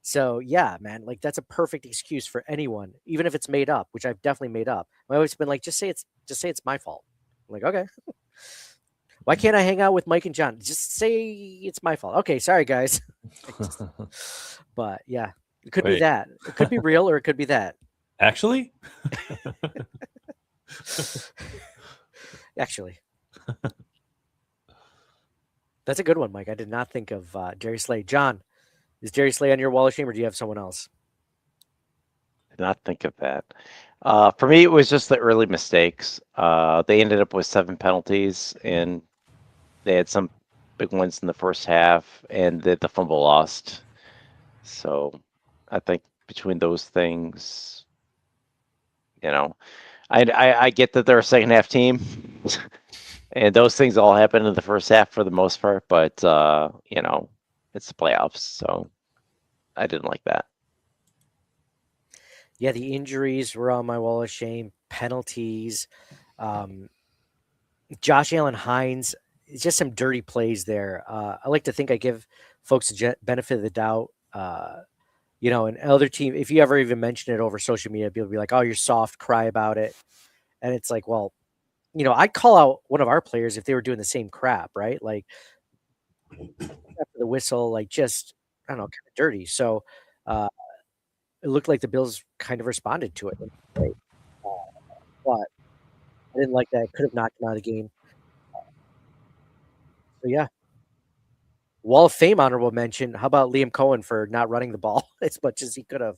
So yeah, man, like that's a perfect excuse for anyone, even if it's made up, which I've definitely made up. My wife's been like, just say it's my fault. I'm like, okay. Why can't I hang out with Mike and John? Just say it's my fault. Okay, sorry guys. But yeah, it could be that. It could be real, or it could be that. Actually? Actually. That's a good one, Mike. I did not think of Jerry Slay. John, is Jerry Slay on your wall of shame, or do you have someone else? Did not think of that. For me, it was just the early mistakes. They ended up with 7 penalties, and they had some big ones in the first half, and the fumble lost. So I think between those things, I get that they're a second half team, and those things all happen in the first half for the most part, but it's the playoffs, so I didn't like that. Yeah, the injuries were on my wall of shame. Penalties. Josh Allen Hines, just some dirty plays there. I like to think I give folks the benefit of the doubt. An other team, if you ever even mention it over social media, people will be like, oh, you're soft, cry about it. And it's like, well, I'd call out one of our players if they were doing the same crap, right? Like after the whistle, like just, I don't know, kind of dirty. So it looked like the Bills kind of responded to it. But I didn't like that. It could have knocked him out of the game. So yeah. Wall of Fame honorable mention. How about Liam Cohen for not running the ball as much as he could have?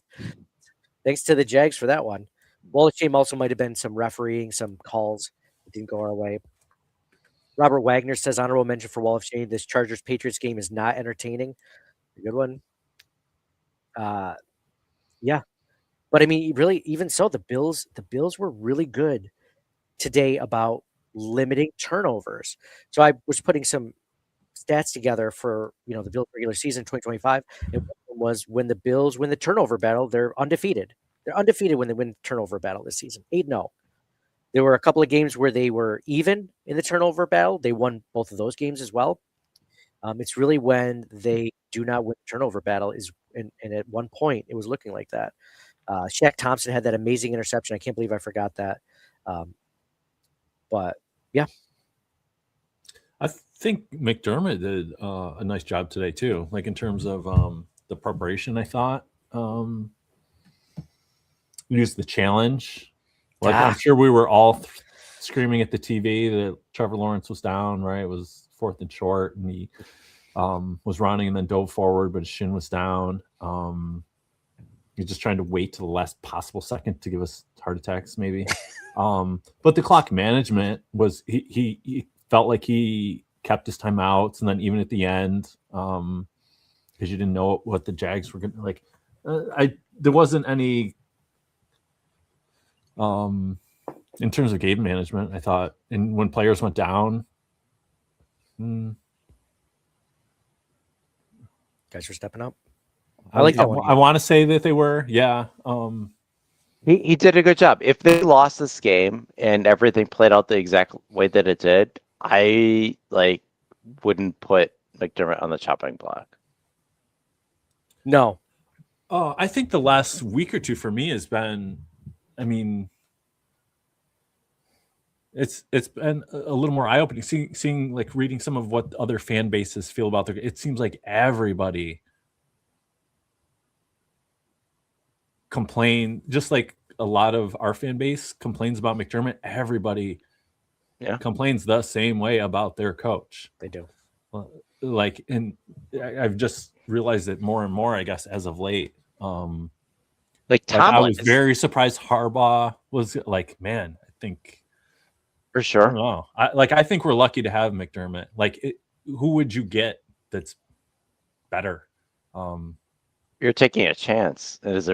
Thanks to the Jags for that one. Wall of Shame also might have been some refereeing, some calls that didn't go our way. Robert Wagner says honorable mention for Wall of Shame. This Chargers-Patriots game is not entertaining. A good one. Yeah. But I mean, really, even so, the Bills were really good today about limiting turnovers. So I was putting some stats together for the Bills regular season 2025. And one was when the Bills win the turnover battle, they're undefeated. They're undefeated when they win the turnover battle this season. 8-0. There were a couple of games where they were even in the turnover battle. They won both of those games as well. It's really when they do not win the turnover battle and at one point it was looking like that. Shaq Thompson had that amazing interception. I can't believe I forgot that. But yeah, I think McDermott did a nice job today too. Like in terms of the preparation, I thought used the challenge. Like I'm sure we were all screaming at the TV that Trevor Lawrence was down. Right, it was 4th and short, and he was running and then dove forward, but his shin was down. He's just trying to wait to the last possible second to give us heart attacks, maybe. But the clock management was he felt like he kept his timeouts, and then even at the end, because you didn't know what the Jags were going to like. There wasn't any in terms of game management, I thought, and when players went down, guys were stepping up. I like that one. I want to say that they were, yeah. He did a good job. If they lost this game and everything played out the exact way that it did, I wouldn't put McDermott on the chopping block. No. I think the last week or two for me has been, I mean, it's been a little more eye-opening. Seeing like reading some of what other fan bases feel about it seems like everybody complain, just like a lot of our fan base complains about McDermott. Everybody complains the same way about their coach. They do. Like, and I've just realized it more and more, I guess, as of late. Like Tomlin, I was very surprised Harbaugh was like, man, I think for sure. I don't know. I think we're lucky to have McDermott. Like, who would you get that's better? You're taking a chance. It is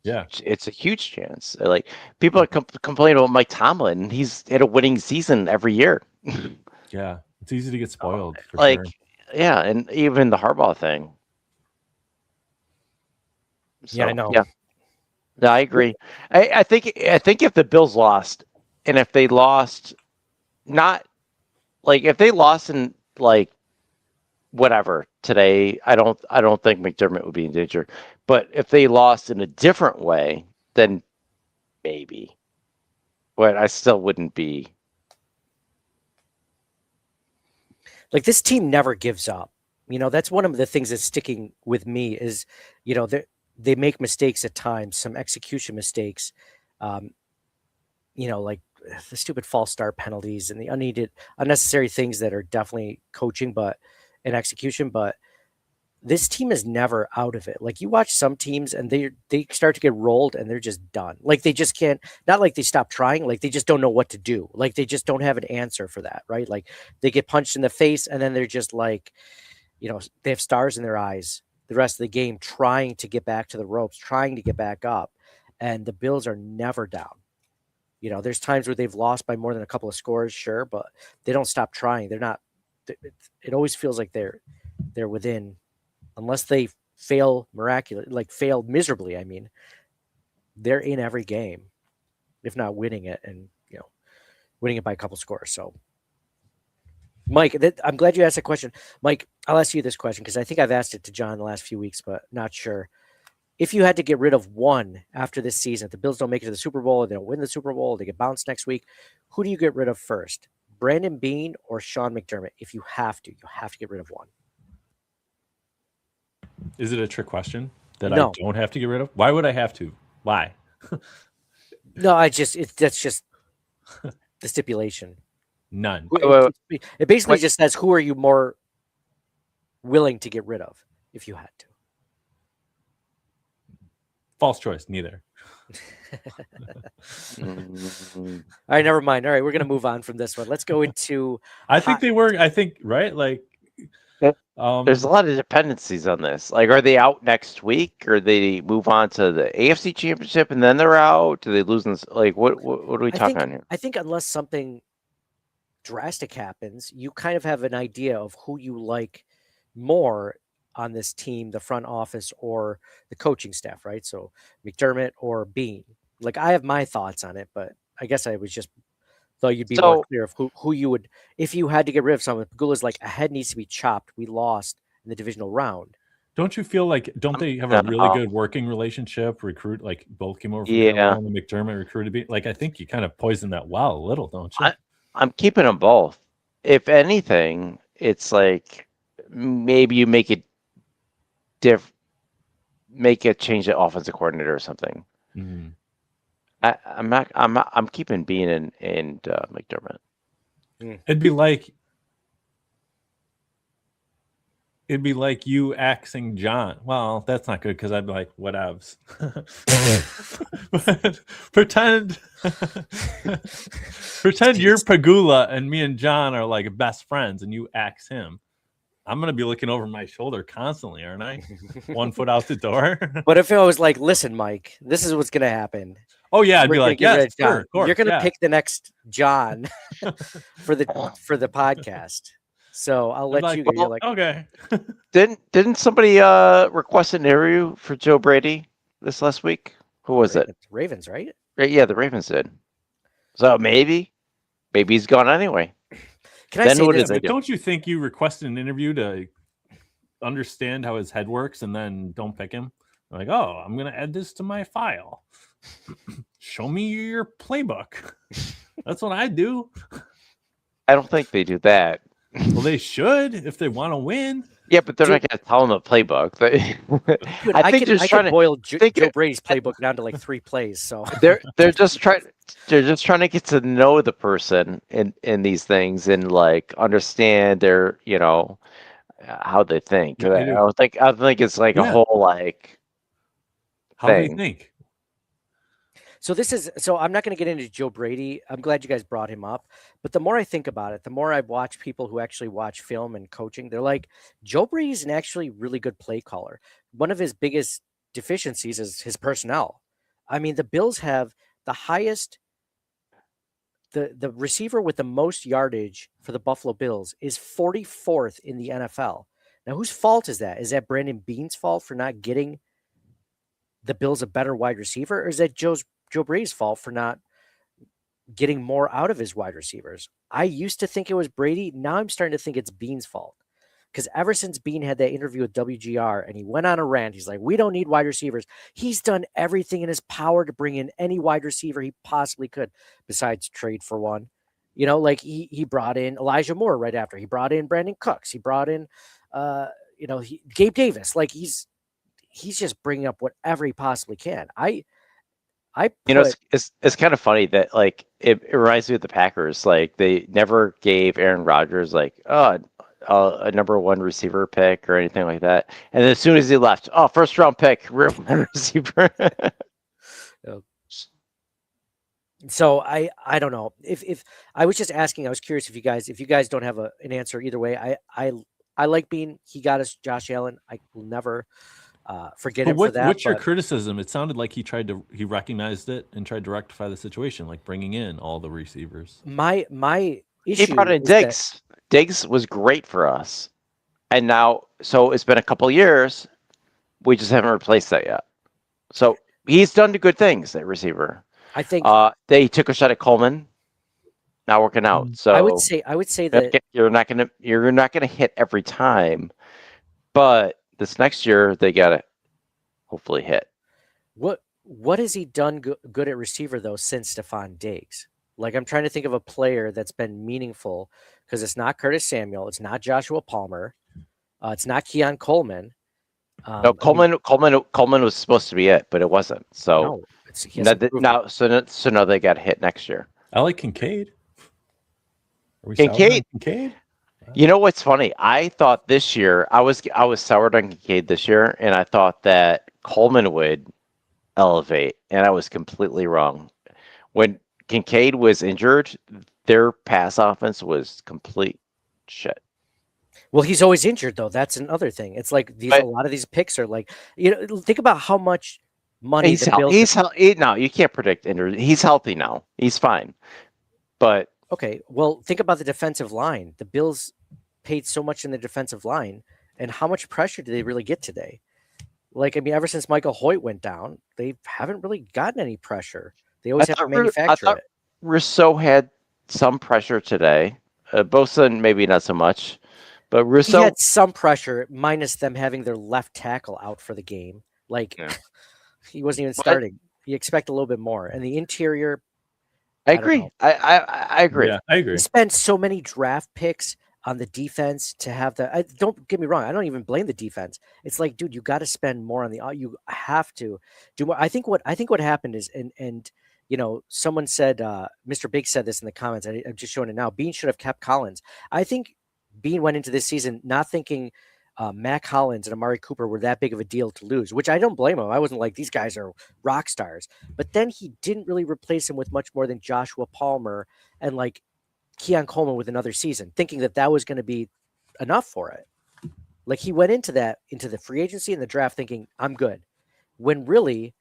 yeah. It's a huge chance. Like people are complaining about Mike Tomlin. He's had a winning season every year. Yeah, it's easy to get spoiled. For like, sure. Yeah, and even the Harbaugh thing. So, yeah, I know. Yeah, no, I agree. I think if the Bills lost, and if they lost, not like if they lost in like whatever today, I don't think McDermott would be in danger. But if they lost in a different way, then maybe. But I still wouldn't be. Like, this team never gives up. That's one of the things that's sticking with me is, they make mistakes at times, some execution mistakes, like the stupid false start penalties and the unnecessary things that are definitely coaching, and execution. But this team is never out of it. Like, you watch some teams and they start to get rolled and they're just done. Like, they just can't, not like they stop trying, like they just don't know what to do. Like, they just don't have an answer for that, right? Like, they get punched in the face and then they're just like, they have stars in their eyes the rest of the game, trying to get back to the ropes, trying to get back up. And the Bills are never down. There's times where they've lost by more than a couple of scores, sure, but they don't stop trying. They're not, it always feels like they're within, unless they fail miserably. I mean, they're in every game, if not winning it, and winning it by a couple scores. So, Mike, I'm glad you asked that question. Mike, I'll ask you this question because I think I've asked it to John the last few weeks, but not sure. If you had to get rid of one after this season, if the Bills don't make it to the Super Bowl, or they don't win the Super Bowl, they get bounced next week, who do you get rid of first? Brandon Beane or Sean McDermott? If you have to get rid of one. Is it a trick question that No. I don't have to get rid of? Why would I have to? Why? No, that's just the stipulation. None. It basically just says, who are you more willing to get rid of if you had to? False choice, neither. All right, never mind. All right, we're going to move on from this one. Let's go into... I think they were, right? Like, there's a lot of dependencies on this. Like, are they out next week, or they move on to the AFC Championship and then they're out? Do they lose? Like, what are we talking on here? I think unless something drastic happens, you kind of have an idea of who you like more on this team, the front office or the coaching staff, right? So McDermott or Beane. Like, I have my thoughts on it, but I guess I was just thought you'd be more clear of who you would, if you had to get rid of someone. Pagula's like, a head needs to be chopped. We lost in the divisional round. Don't you feel like don't they have a really good working relationship? Recruit like both came over from Carolina, and McDermott recruited me. Like I think you kind of poisoned that well a little, don't you? I'm keeping them both. If anything, it's like maybe you make it change the offensive coordinator or something. Mm-hmm. I'm keeping Bean and McDermott. It'd be like you axing John. Well, that's not good because I'd be like, whatevs. But pretend you're Pagula and me and John are like best friends and you axe him. I'm going to be looking over my shoulder constantly, aren't I? 1 foot out the door. But if I was like, listen, Mike, this is what's going to happen. Oh, yeah. I'd be like, yes, sure, of course, you're going to pick the next John for the podcast. So I'll let you go. You're like, okay. Didn't somebody request an interview for Joe Brady this last week? Who was it? Ravens, right? Yeah, the Ravens did. So maybe he's gone anyway. Can I say this? But don't you think you requested an interview to understand how his head works and then don't pick him? Like, oh, I'm going to add this to my file. Show me your playbook. That's what I do. I don't think they do that. Well, they should if they want to win. Yeah, but they're not going to tell them a playbook. Dude, I think they're trying to boil Joe Brady's playbook down to like 3 plays. So they're just trying to get to know the person in these things and like understand their how they think. I don't think it's like a whole like how they think. So I'm not going to get into Joe Brady. I'm glad you guys brought him up. But the more I think about it, the more I watch people who actually watch film and coaching, they're like, Joe Brady's an actually really good play caller. One of his biggest deficiencies is his personnel. I mean, the Bills have the highest, the receiver with the most yardage for the Buffalo Bills is 44th in the NFL. Now, whose fault is that? Is that Brandon Beane's fault for not getting the Bills a better wide receiver? Or is that Joe Brady's fault for not getting more out of his wide receivers? I used to think it was Brady. Now I'm starting to think it's Beane's fault. Because ever since Beane had that interview with WGR and he went on a rant, he's like, we don't need wide receivers. He's done everything in his power to bring in any wide receiver he possibly could, besides trade for one. Like he brought in Elijah Moore right after. He brought in Brandon Cooks. He brought in, Gabe Davis. Like he's just bringing up whatever he possibly can. It's kind of funny that like it reminds me of the Packers. Like they never gave Aaron Rodgers like a number 1 receiver pick or anything like that. And then as soon as he left, first round pick, receiver. So I don't know if I was just asking. I was curious if you guys don't have an answer either way. I like Beane. He got us Josh Allen. I will never forget him for that. What's your criticism? It sounded like he recognized it and tried to rectify the situation, like bringing in all the receivers. My issue. He brought in Diggs. Diggs was great for us, and now so it's been a couple years. We just haven't replaced that yet. So he's done the good things at receiver. I think they took a shot at Coleman. Not working out. So I would say that you're not gonna hit every time, but this next year they gotta hopefully hit. What has he done good at receiver though since Stephon Diggs? Like I'm trying to think of a player that's been meaningful because it's not Curtis Samuel, it's not Joshua Palmer, it's not Keon Coleman. No, Coleman was supposed to be it, but it wasn't. So now they got hit next year. I like Kincaid. Kincaid. You know what's funny? I thought this year I was soured on Kincaid this year, and I thought that Coleman would elevate, and I was completely wrong. When Kincaid was injured, their pass offense was complete shit. Well, he's always injured though. That's another thing. It's like a lot of these picks are like, think about how much money No, you can't predict injury. He's healthy now. He's fine. But okay, well, think about the defensive line. The Bills paid so much in the defensive line, and how much pressure did they really get today? Like, I mean, ever since Michael Hoyt went down, they haven't really gotten any pressure. They always have to manufacture it. Rousseau had some pressure today. Bosa maybe not so much, But He Russo, had some pressure, minus them having their left tackle out for the game. Like, Yeah. he wasn't even But- starting. You expect a little bit more. And the interior, I don't agree. know. I agree. Yeah, I agree. You spend so many draft picks on the defense to have the. Don't get me wrong. I don't even blame the defense. It's like, dude, you got to spend more on the. You have to do more. I think what happened is, and someone said, Mr. Big said this in the comments. I'm just showing it now. Bean should have kept Collins. I think Bean went into this season not thinking Mac Hollins and Amari Cooper were that big of a deal to lose, which I don't blame him. I wasn't like, these guys are rock stars. But then he didn't really replace him with much more than Joshua Palmer and like Keon Coleman with another season, thinking that was going to be enough for it. Like he went into the free agency and the draft thinking, I'm good. When really,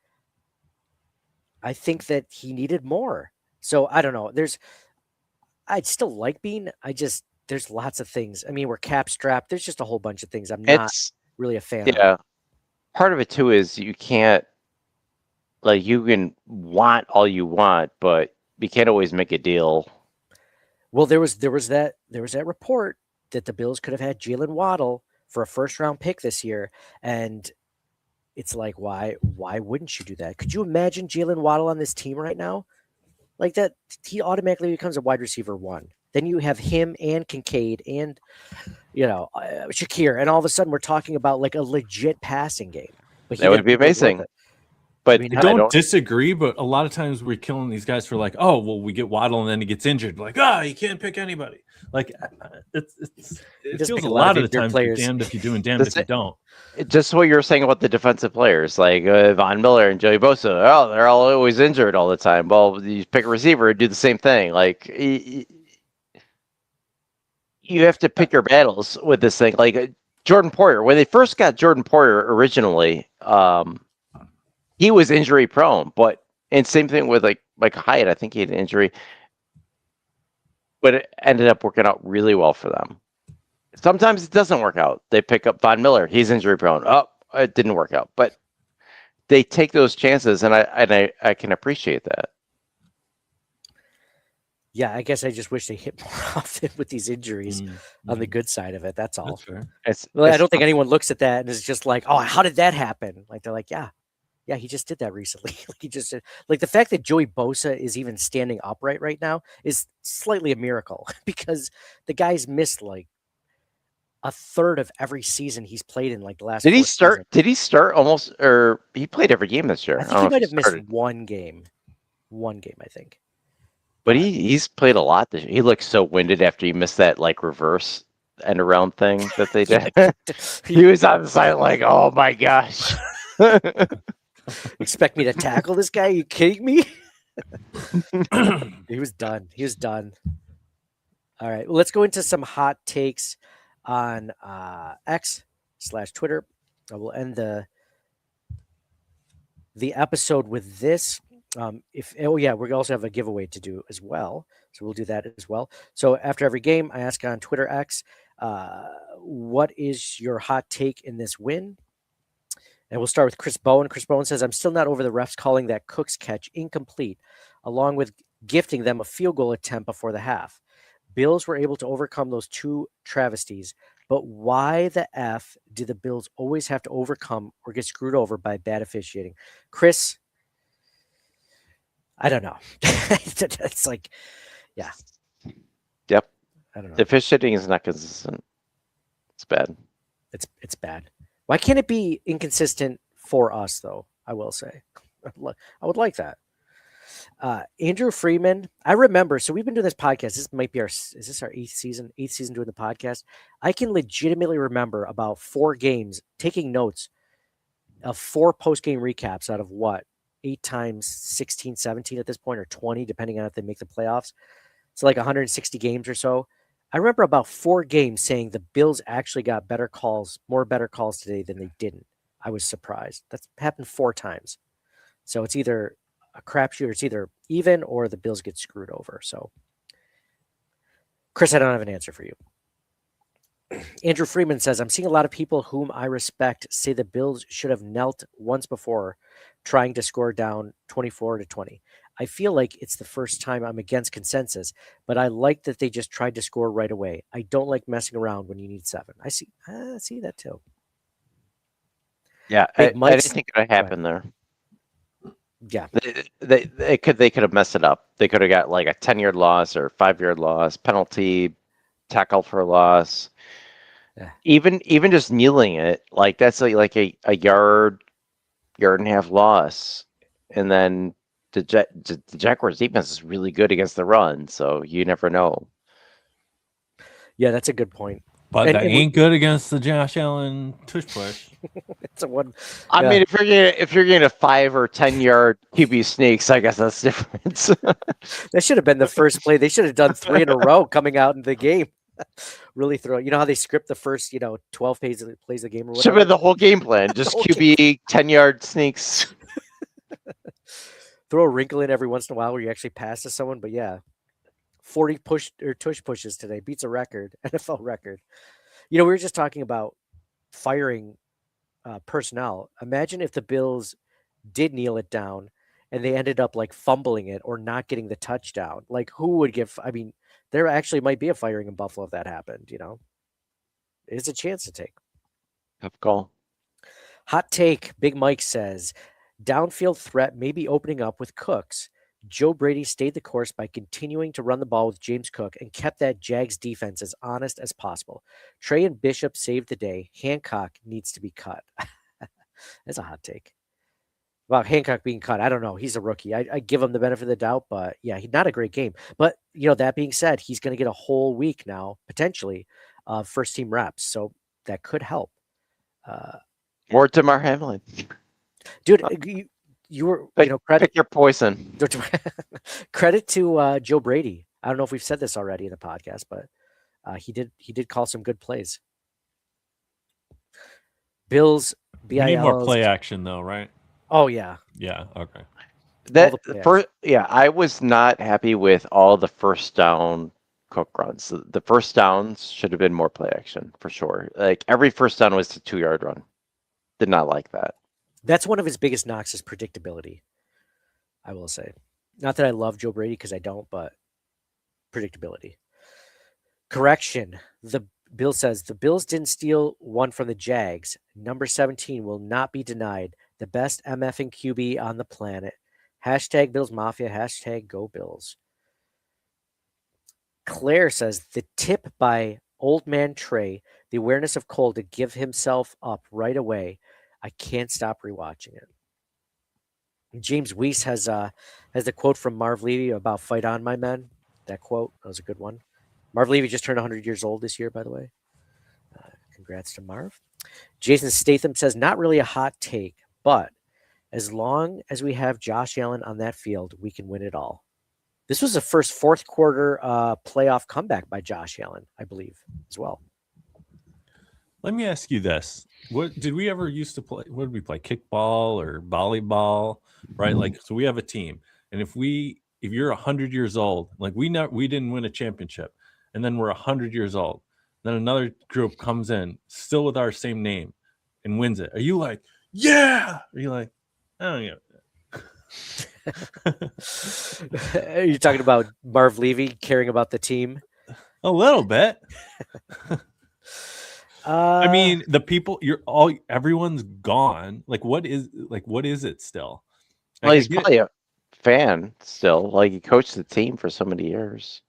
I think that he needed more. So I don't know. I'd still like Bean. There's lots of things. I mean, we're cap strapped. There's just a whole bunch of things I'm not really a fan of. Yeah. Part of it too is you can't, like, you can want all you want, but you can't always make a deal. Well, there was that report that the Bills could have had Jalen Waddle for a first round pick this year, and it's like, why wouldn't you do that? Could you imagine Jalen Waddle on this team right now? Like that, he automatically becomes a wide receiver 1. Then you have him and Kincaid and Shakir, and all of a sudden we're talking about like a legit passing game. But That would be amazing. But I mean, I don't disagree, but a lot of times we're killing these guys for like, oh, well, we get Waddle and then he gets injured. Like, you can't pick anybody. Like, it feels a lot of the time you're damned if you do and damned if you don't. Just what you were saying about the defensive players, like Von Miller and Joey Bosa. Oh, they're all always injured all the time. Well, you pick a receiver and do the same thing. Like, you have to pick your battles with this thing. Like Jordan Poyer, when they first got Jordan Poyer originally, he was injury prone, and same thing with like Hyatt. I think he had an injury, but it ended up working out really well for them. Sometimes it doesn't work out. They pick up Von Miller. He's injury prone. Oh, it didn't work out, but they take those chances, and I can appreciate that. Yeah, I guess I just wish they hit more often with these injuries on the good side of it. That's all. That's fair. I don't think anyone looks at that and is just like, oh, how did that happen? Like they're like, yeah, he just did that recently. He just did. Like the fact that Joey Bosa is even standing upright right now is slightly a miracle because the guy's missed like a third of every season he's played in like the last. Did he start? Did he start almost, or he played every game this year? I think he might have missed one game. One game, I think. But he's played a lot this year. He looks so winded after he missed that like reverse end around thing that they did. He was on the side like, oh my gosh. Expect me to tackle this guy? Are you kidding me? He was done. All right. Well, let's go into some hot takes on X/Twitter. I will end the episode with this. We also have a giveaway to do as well. So we'll do that as well. So after every game, I ask on Twitter X, what is your hot take in this win? And we'll start with Chris Bowen. Chris Bowen says, I'm still not over the refs calling that Cooks catch incomplete, along with gifting them a field goal attempt before the half. Bills were able to overcome those two travesties, but why the F do the Bills always have to overcome or get screwed over by bad officiating? Chris, I don't know. It's like, yeah. Yep. I don't know. The officiating is not consistent. It's bad. It's bad. Why can't it be inconsistent for us, though? I will say. I would like that. Andrew Freeman, I remember, so we've been doing this podcast. This might be is this our eighth season doing the podcast? I can legitimately remember about 4 games taking notes of 4 post-game recaps out of what? 8 times 16, 17 at this point, or 20, depending on if they make the playoffs. So like 160 games or so. I remember about 4 games saying the Bills actually got more better calls today than they didn't. I was surprised. That's happened 4 times. So it's either a crapshoot, it's either even or the Bills get screwed over. So, Chris, I don't have an answer for you. Andrew Freeman says, I'm seeing a lot of people whom I respect say the Bills should have knelt once before trying to score down 24-20. I feel like it's the first time I'm against consensus, but I like that they just tried to score right away. I don't like messing around when you need 7. I see that too. Yeah, Big I Mike's didn't think it would happen there. Yeah. They could have messed it up. They could have got like a 10-yard loss or 5-yard loss, penalty, tackle for a loss. Yeah. Even just kneeling it, like that's like a yard and a half loss. And then the Jaguars defense is really good against the run, so you never know. Yeah, that's a good point. But And- that and we- ain't good against the Josh Allen tush push. It's a one. I Yeah. mean, if you're getting a 5 or 10-yard QB sneaks, I guess that's different. That should have been the first play. They should have done 3 in a row coming out in the game. Really throw. You know how they script the first 12 plays of the game or Should have whatever. been the whole game plan. Just whole QB 10-yard sneaks. Throw a wrinkle in every once in a while where you actually pass to someone. But yeah, 40 push or tush pushes today beats a record, NFL record. We were just talking about firing personnel. Imagine if the Bills did kneel it down and they ended up like fumbling it or not getting the touchdown. Like who would give? I mean, there actually might be a firing in Buffalo if that happened. It's a chance to take. Tough call. Hot take. Big Mike says downfield threat may be opening up with Cooks. Joe Brady stayed the course by continuing to run the ball with James Cook and kept that Jags defense as honest as possible. Trey and Bishop saved the day. Hancock needs to be cut. That's a hot take. About Hancock being cut, I don't know. He's a rookie. I give him the benefit of the doubt, but yeah, he's not a great game. But that being said, he's going to get a whole week now, potentially, first team reps. So that could help. Or Damar Hamlin. Dude, you were credit Pick your poison. credit to Joe Brady. I don't know if we've said this already in the podcast, but he did call some good plays. Bills We need more BILs. play action though, right? Oh yeah. Yeah. Okay. I was not happy with all the first down Cook runs. The first downs should have been more play action for sure. Like every first down was a 2-yard run. Did not like that. That's one of his biggest knocks is predictability. I will say. Not that I love Joe Brady because I don't, but predictability. Correction. The Bill says the Bills didn't steal one from the Jags. Number 17 will not be denied. The best MFing QB on the planet. Hashtag Bills Mafia. Hashtag Go Bills. Claire says the tip by Old Man Trey, the awareness of Cole to give himself up right away. I can't stop rewatching it. James Weiss has the quote from Marv Levy about "Fight on, my men." That quote, that was a good one. Marv Levy just turned 100 years old this year, by the way. Congrats to Marv. Jason Statham says, not really a hot take, but as long as we have Josh Allen on that field, we can win it all. This was the first fourth quarter playoff comeback by Josh Allen, I believe, as well. Let me ask you this. What did we ever used to play? What did we play? Kickball or volleyball? Right? Like, so we have a team. And if you're 100 years old, like we didn't win a championship, and then we're 100 years old, then another group comes in still with our same name and wins it. Are you like, yeah? Are you like, I don't know. Are you talking about Marv Levy caring about the team? A little bit. I mean, the people everyone's gone. Like, what is it still? Well, he's probably a fan still. Like he coached the team for so many years.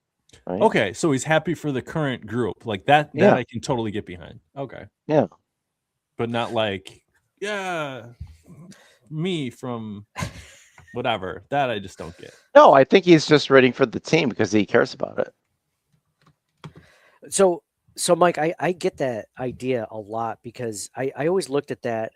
Right? Okay, so he's happy for the current group. Like that I can totally get behind. Okay. Yeah. But not like, me from whatever. That I just don't get. No, I think he's just rooting for the team because he cares about it. So Mike, I get that idea a lot because I always looked at that,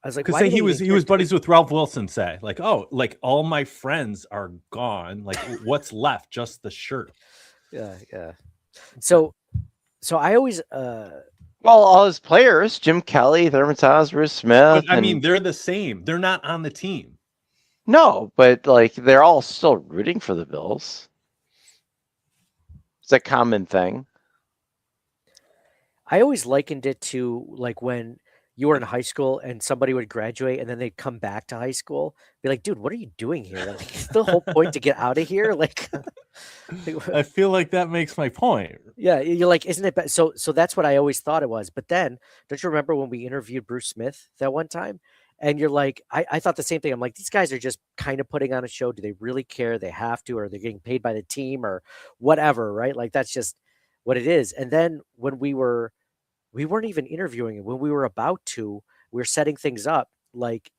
I was like, because he was buddies with Ralph Wilson. Say like, oh, like all my friends are gone. Like, what's left? Just the shirt. Yeah. So I always well, all his players: Jim Kelly, Thurman Thomas, Bruce Smith. But, I mean, they're the same. They're not on the team. No, but like they're all still rooting for the Bills. It's a common thing. I always likened it to like when you were in high school and somebody would graduate and then they'd come back to high school, be like, dude, what are you doing here? Like, is the whole point to get out of here? Like, I feel like that makes my point. yeah, you're like, isn't it? So that's what I always thought it was. But then, don't you remember when we interviewed Bruce Smith that one time? And you're like, I thought the same thing. I'm like, these guys are just kind of putting on a show. Do they really care? They have to, or they're getting paid by the team or whatever, right? Like, that's just what it is. And then when we weren't even interviewing him. When we were about to, we were setting things up. Like,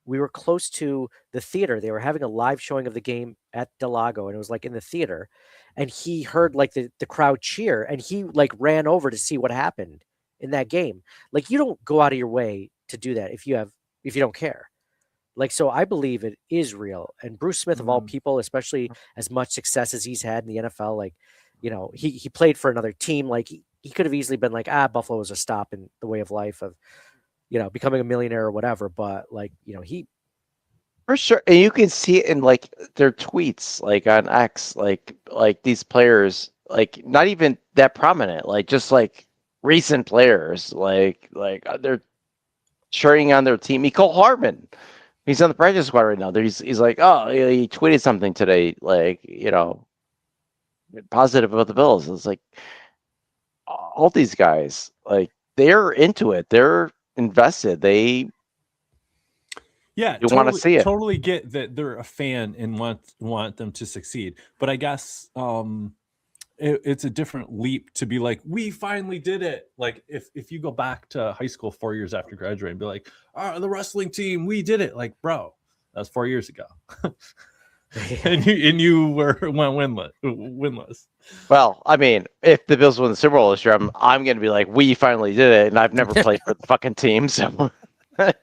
we were close to the theater. They were having a live showing of the game at Del Lago, and it was like in the theater. And he heard like the crowd cheer, and he like ran over to see what happened in that game. Like, you don't go out of your way to do that if you don't care. Like, so I believe it is real. And Bruce Smith, of all people, especially as much success as he's had in the NFL, like, you know, he played for another team. Like, he could have easily been like, Buffalo was a stop in the way of life of, you know, becoming a millionaire or whatever. But like, you know, For sure, and you can see it in like their tweets, like on X, like these players, like not even that prominent, like just like recent players, like they're cheering on their team. Nicole Hartman, he's on the practice squad right now. He's like, oh, he tweeted something today, like, you know, positive about the Bills. It's like all these guys, like they're into it, they're invested, they. Yeah, you want to see it. Totally get that they're a fan and want them to succeed. But I guess it's a different leap to be like, we finally did it. Like if you go back to high school 4 years after graduating and be like, the wrestling team, we did it. Like, bro, that was 4 years ago. and you went winless. Well, I mean, if the Bills win the Super Bowl this year, I'm going to be like, we finally did it, and I've never played for the fucking team, so I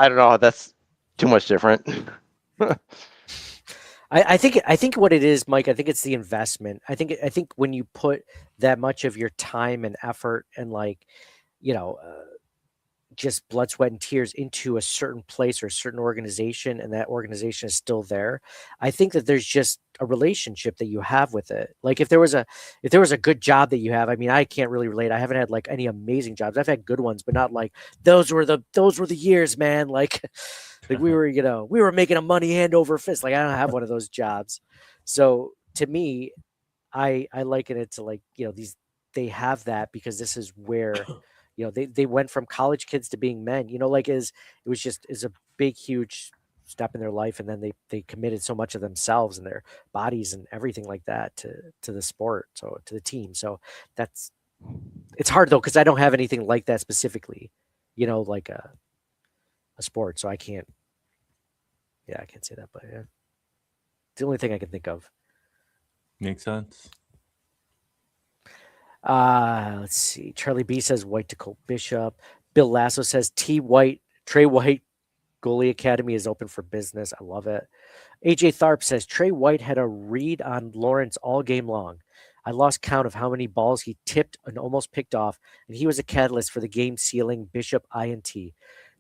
don't know. That's too much different. I think what it is, Mike, I think it's the investment. I think when you put that much of your time and effort and like, you know, just blood, sweat, and tears into a certain place or a certain organization, and that organization is still there, I think that there's just a relationship that you have with it. Like if there was a good job that you have, I mean, I can't really relate. I haven't had like any amazing jobs. I've had good ones, but not like those were the years, man. Like we were making a money hand over fist. Like I don't have one of those jobs. So to me, I liken it to like, you know, they have that because this is where, you know, they went from college kids to being men, you know, like it was a big, huge step in their life. And then they committed so much of themselves and their bodies and everything like that to the sport. So to the team. So it's hard though, cause I don't have anything like that specifically, you know, like a sport. So I can't say that, but yeah, it's the only thing I can think of. Makes sense. Let's see. Charlie B says White to Colt Bishop. Bill Lasso says Trey White Goalie Academy is open for business. I love it. AJ Tharp says Trey White had a read on Lawrence all game long. I lost count of how many balls he tipped and almost picked off, and he was a catalyst for the game sealing Bishop INT.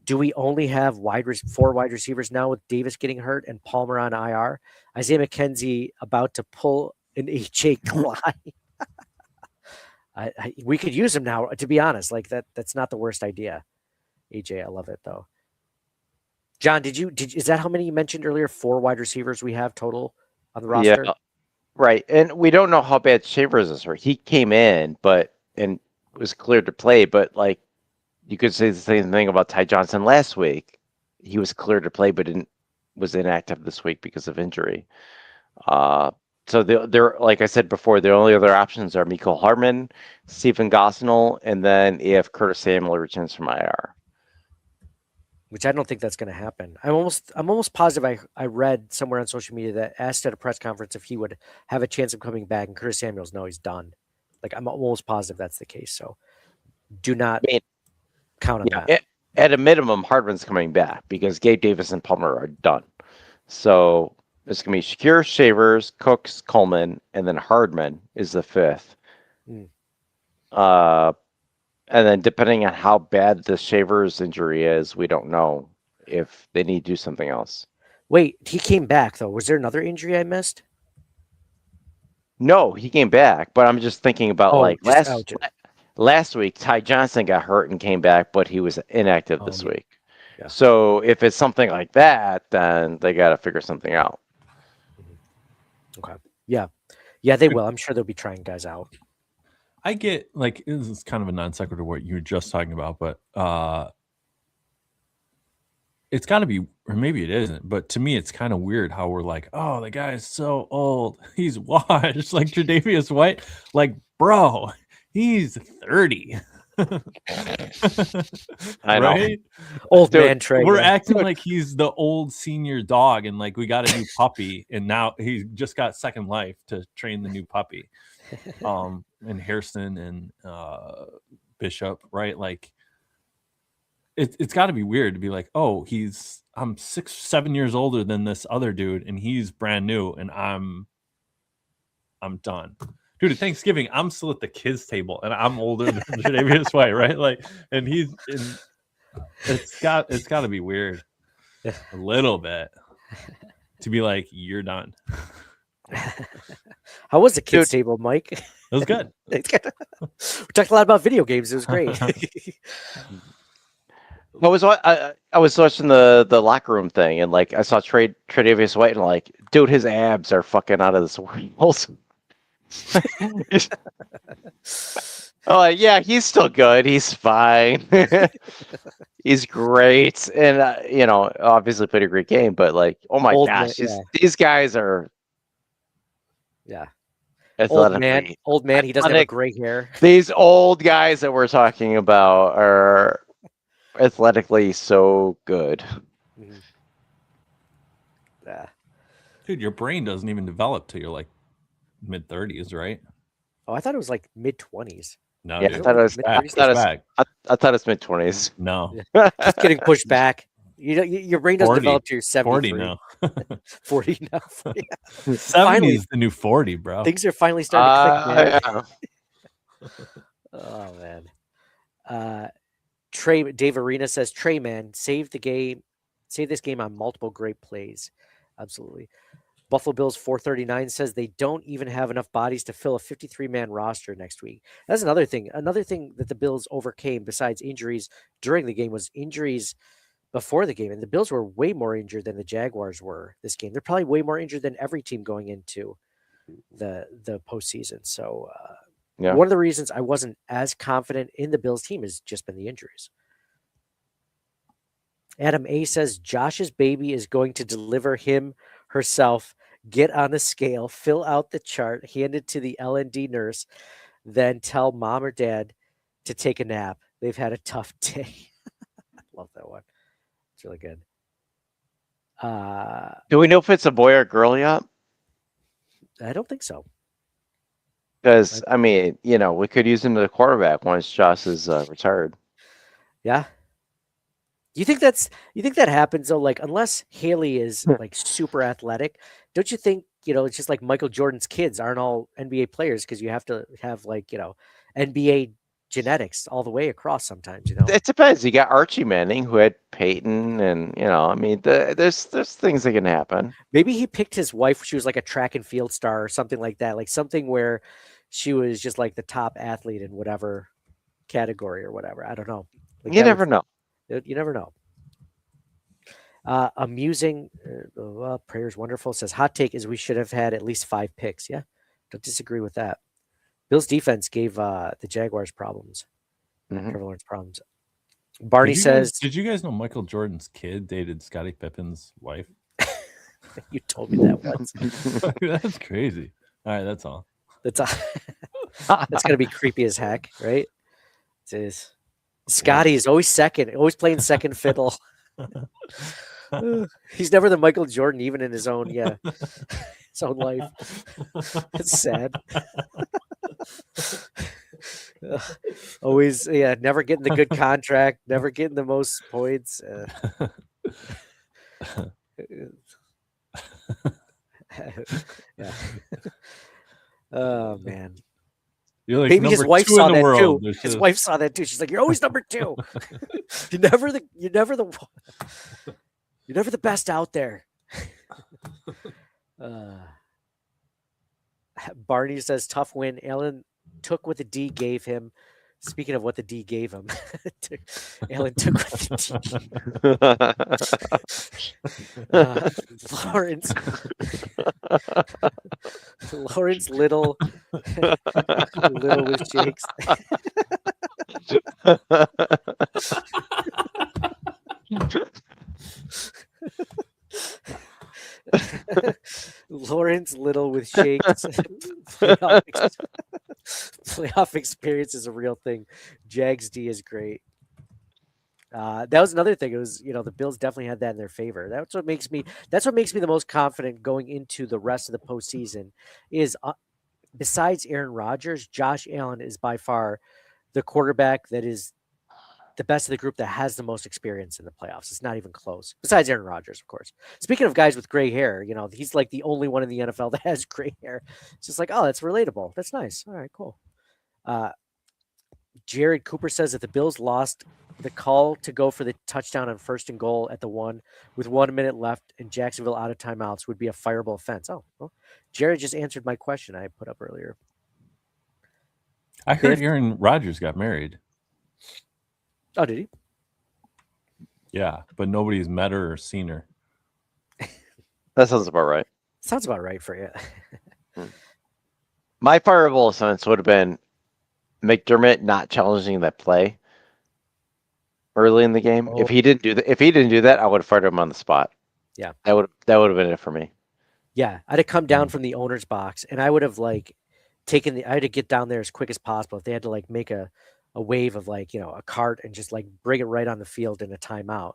Do we only have 4 wide receivers now with Davis getting hurt and Palmer on IR? Isaiah McKenzie about to pull an AJ Klein. We could use him now, to be honest. Like that's not the worst idea. AJ, I love it though. John, is that how many you mentioned earlier? 4 wide receivers we have total on the roster? Yeah, right. And we don't know how bad Shavers is hurt. He came in, and was cleared to play, but like you could say the same thing about Ty Johnson last week. He was cleared to play, but was inactive this week because of injury. So they're like I said before, the only other options are Mecole Hardman, Stephen Gosnell, and then if Curtis Samuel returns from IR. Which I don't think that's going to happen. I'm almost positive I read somewhere on social media that asked at a press conference if he would have a chance of coming back, and Curtis Samuel's no, he's done. Like I'm almost positive that's the case. So do not count on that. At a minimum, Hardman's coming back because Gabe Davis and Palmer are done. So it's going to be Shakir, Shavers, Cooks, Coleman, and then Hardman is the 5th. And then depending on how bad the Shavers injury is, we don't know if they need to do something else. Wait, he came back though. Was there another injury I missed? No, he came back, but I'm just thinking about last week, Ty Johnson got hurt and came back, but he was inactive this yeah. week. Yeah. So if it's something like that, then they got to figure something out. Okay. Yeah. Yeah, they will. I'm sure they'll be trying guys out. I get like this is kind of a non sequitur what you were just talking about, but it's got to be, or maybe it isn't. But to me, it's kind of weird how we're like, oh, the guy's so old, he's washed, like Tre'Davious White, like bro, he's 30. I know. Right? Old Dude, man Trey. We're yeah. acting like he's the old senior dog, and like we got a new puppy, and now he just got second life to train the new puppy. And Hairston and Bishop, right? Like it's got to be weird to be like, oh, I'm 6-7 years older than this other dude, and he's brand new, and I'm done. Dude, at Thanksgiving, I'm still at the kids' table, and I'm older than Tre'Davious White, right? Like, and it's got to be weird, a little bit, to be like, you're done. How was the kids' table, Mike? It was good. We talked a lot about video games. It was great. I was watching the locker room thing, and like I saw Tre'Davious White, and like, dude, his abs are fucking out of this world. Oh yeah, he's still good. He's fine. He's great, and obviously played a great game. But like, oh my gosh, these guys are. Yeah. Athletically. Old man. He doesn't have a gray hair. These old guys that we're talking about are athletically so good. Yeah. Dude, your brain doesn't even develop till you're like mid-30s, right? Oh, I thought it was like mid-20s. No, yeah, dude. I thought it was mid-20s. No. Just getting pushed back. Your brain doesn't develop to your 73. 40 now. 40 now. 70 is the new 40, bro. Things are finally starting to click, man. Yeah. Oh, man. Dave Arena says, Trey, man, save this game on multiple great plays. Absolutely. Buffalo Bills 439 says they don't even have enough bodies to fill a 53-man roster next week. That's another thing. Another thing that the Bills overcame besides injuries during the game was injuries before the game. And the Bills were way more injured than the Jaguars were this game. They're probably way more injured than every team going into the postseason. So one of the reasons I wasn't as confident in the Bills team has just been the injuries. Adam A says Josh's baby is going to deliver him herself. Get on the scale, fill out the chart, hand it to the LND nurse, then tell mom or dad to take a nap. They've had a tough day. I love that one. It's really good. Do we know if it's a boy or girl yet? I don't think so. Because I mean, we could use him as a quarterback once Josh is retired. Yeah. You think that happens though? Like, unless Haley is like super athletic, don't you think, it's just like Michael Jordan's kids aren't all NBA players because you have to have like, NBA genetics all the way across sometimes, It depends. You got Archie Manning who had Peyton, and I mean, there's things that can happen. Maybe he picked his wife. She was like a track and field star or something like that, like something where she was just like the top athlete in whatever category or whatever. I don't know. Like, you never know. You never know. Amusing. Prayer's wonderful says hot take is we should have had at least 5 picks. Yeah, don't disagree with that. Bill's defense gave the Jaguars problems. Trevor Lawrence problems. Barney says, "Did you guys know Michael Jordan's kid dated Scottie Pippen's wife?" You told me that once. That's crazy. All right, that's all. That's gonna be creepy as heck, right? It is. Scotty is always second, always playing second fiddle. He's never the Michael Jordan, even in his own his own life. It's sad. Always, never getting the good contract, never getting the most points. Yeah. Oh man. You're like maybe his wife saw that too. His wife saw that too. She's like, "You're always number 2. You're never the best out there." Barney says, "Tough win. Allen took what the D gave him. Speaking of what the D gave him, Allen took what the D. Lawrence Little Little with shakes. Lawrence Little with shakes. Playoff experience is a real thing. Jags D is great. That was another thing. It was, the Bills definitely had that in their favor. That's what makes me the most confident going into the rest of the postseason is besides Aaron Rodgers, Josh Allen is by far the quarterback that is the best of the group that has the most experience in the playoffs. It's not even close. Besides Aaron Rodgers, of course. Speaking of guys with gray hair, he's like the only one in the NFL that has gray hair. It's just like, oh, that's relatable. That's nice. All right, cool. Jared Cooper says that the Bills lost the call to go for the touchdown on 1st and goal at the 1 with 1 minute left and Jacksonville out of timeouts would be a fireable offense. Oh, well, Jared just answered my question I put up earlier. I heard Aaron Rodgers got married. Oh, did he? Yeah, but nobody's met her or seen her. That sounds about right. Sounds about right for you. My fireable offense would have been McDermott not challenging that play early in the game. Oh. If he didn't do that, I would have fired him on the spot. Yeah. That would have been it for me. Yeah. I'd have come down from the owner's box and I would have I had to get down there as quick as possible. If they had to make a wave of a cart and just bring it right on the field in a timeout,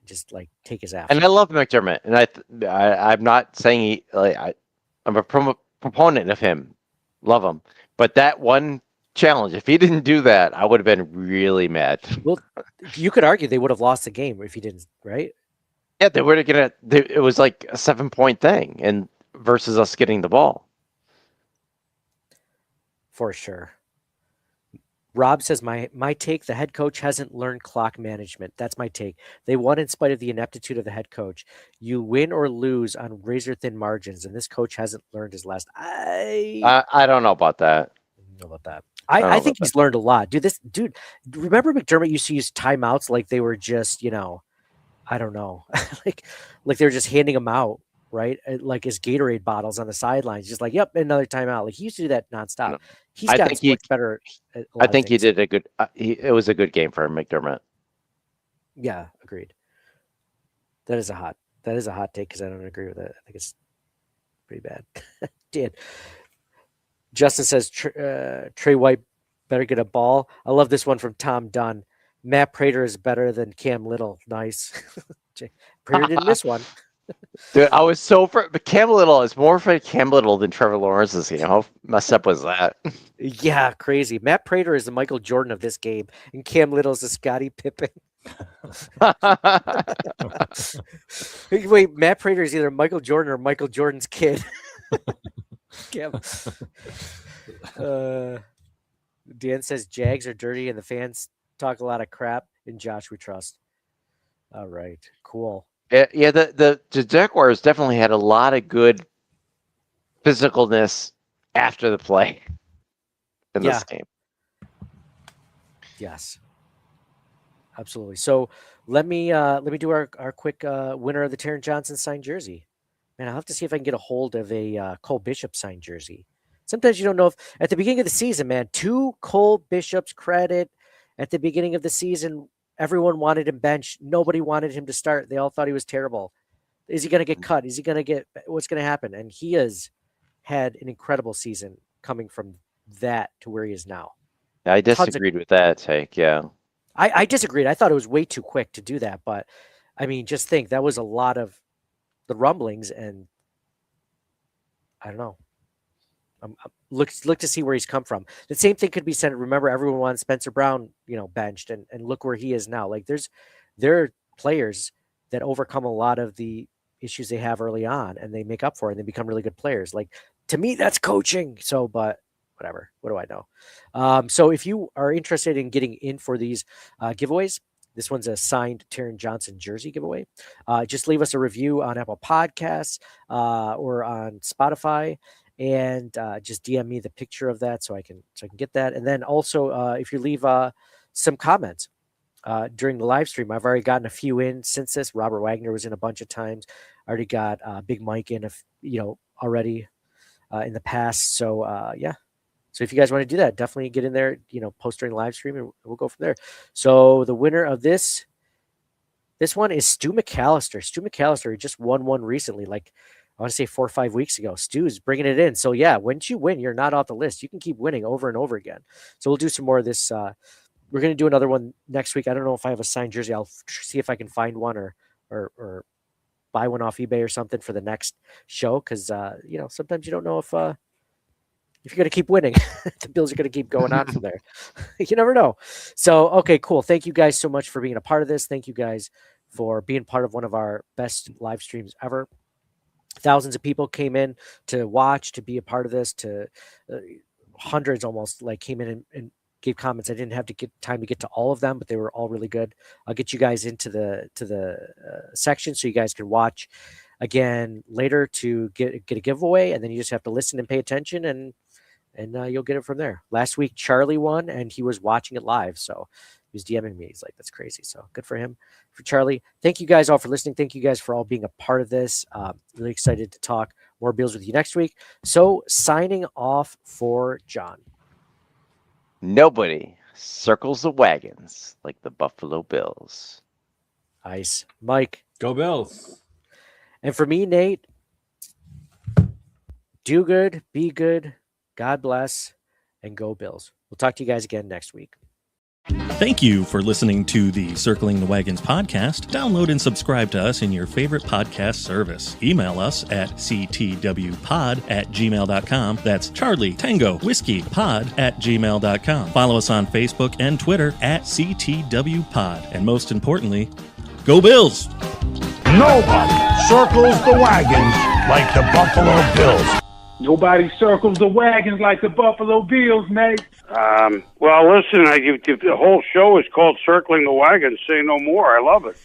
just take his ass. And I love McDermott, and I'm not saying I'm a proponent of him, love him, but that one challenge, if he didn't do that, I would have been really mad. Well, you could argue they would have lost the game if he didn't, right? Yeah, they were gonna. It was like a 7-point thing, and versus us getting the ball. For sure. Rob says, my take, the head coach hasn't learned clock management. That's my take. They won in spite of the ineptitude of the head coach. You win or lose on razor-thin margins, and this coach hasn't learned his last. I don't know about that. I think he's learned a lot. Dude, remember McDermott used to use timeouts like they were just, I don't know, like they were just handing them out, right? Like his Gatorade bottles on the sidelines, just yep, another timeout. Like he used to do that nonstop. No. He's got much better. I think he did a good. It was a good game for McDermott. Yeah, agreed. That is a hot take because I don't agree with it. I think it's pretty bad. Dan. Justin says Trey White better get a ball. I love this one from Tom Dunn. Matt Prater is better than Cam Little. Nice. Prater didn't miss one. Dude, I was so but Cam Little is more afraid of Cam Little than Trevor Lawrence is. How messed up was that? Yeah, crazy. Matt Prater is the Michael Jordan of this game, and Cam Little is the Scottie Pippen. Wait, Matt Prater is either Michael Jordan or Michael Jordan's kid. Cam. Dan says Jags are dirty and the fans talk a lot of crap. In Josh, we trust. All right, cool. Yeah, the Jaguars definitely had a lot of good physicalness after the play in this game. Yes, absolutely. So let me do our quick winner of the Taron Johnson signed jersey. Man, I'll have to see if I can get a hold of a Cole Bishop signed jersey. Sometimes you don't know if at the beginning of the season, man, 2 Cole Bishop's credit at the beginning of the season. Everyone wanted him benched. Nobody wanted him to start. They all thought he was terrible. Is he going to get cut? Is he going to get what's going to happen? And he has had an incredible season coming from that to where he is now. I disagreed with that take. Yeah. I disagreed. I thought it was way too quick to do that. But I mean, just think that was a lot of the rumblings and I don't know. Look to see where he's come from. The same thing could be said. Remember, everyone wanted Spencer Brown, benched, and look where he is now. Like there are players that overcome a lot of the issues they have early on, and they make up for it, and they become really good players. Like to me, that's coaching. So, but whatever. What do I know? So if you are interested in getting in for these giveaways, this one's a signed Taron Johnson jersey giveaway. Just leave us a review on Apple Podcasts or on Spotify. and just DM me the picture of that so I can get that. And then also, if you leave some comments during the live stream, I've already gotten a few in since this. Robert Wagner was in a bunch of times. I already got Big Mike in, already in the past. So yeah. So if you guys want to do that, definitely get in there, post during the live stream, and we'll go from there. So the winner of this one is Stu McAllister. Stu McAllister just won one recently, like I want to say 4 or 5 weeks ago. Stu's bringing it in. So yeah, once you win, you're not off the list. You can keep winning over and over again. So we'll do some more of this. We're going to do another one next week. I don't know if I have a signed jersey. I'll see if I can find one or buy one off eBay or something for the next show. Cause sometimes you don't know if you're going to keep winning, the Bills are going to keep going on from there. You never know. So, okay, cool. Thank you guys so much for being a part of this. Thank you guys for being part of one of our best live streams ever. Thousands of people came in to watch, to be a part of this, to hundreds almost came in and gave comments. I didn't have to get time to get to all of them, but they were all really good. I'll get you guys into the section so you guys can watch again later to get a giveaway, and then you just have to listen and pay attention, and you'll get it from there. Last week, Charlie won, and he was watching it live. So he was DMing me. He's like, that's crazy. So good for him, for Charlie. Thank you guys all for listening. Thank you guys for all being a part of this. Really excited to talk more Bills with you next week. So signing off for John. Nobody circles the wagons like the Buffalo Bills. Ice. Mike. Go Bills. And for me, Nate, do good, be good, God bless, and go Bills. We'll talk to you guys again next week. Thank you for listening to the Circling the Wagons podcast. Download and subscribe to us in your favorite podcast service. Email us at ctwpod@gmail.com. That's Charlie Tango Whiskey Pod@gmail.com. Follow us on Facebook and Twitter at CTWPod. And most importantly, go Bills! Nobody circles the wagons like the Buffalo Bills. Nobody circles the wagons like the Buffalo Bills, Nate. Well, listen, the whole show is called Circling the Wagons. Say no more. I love it.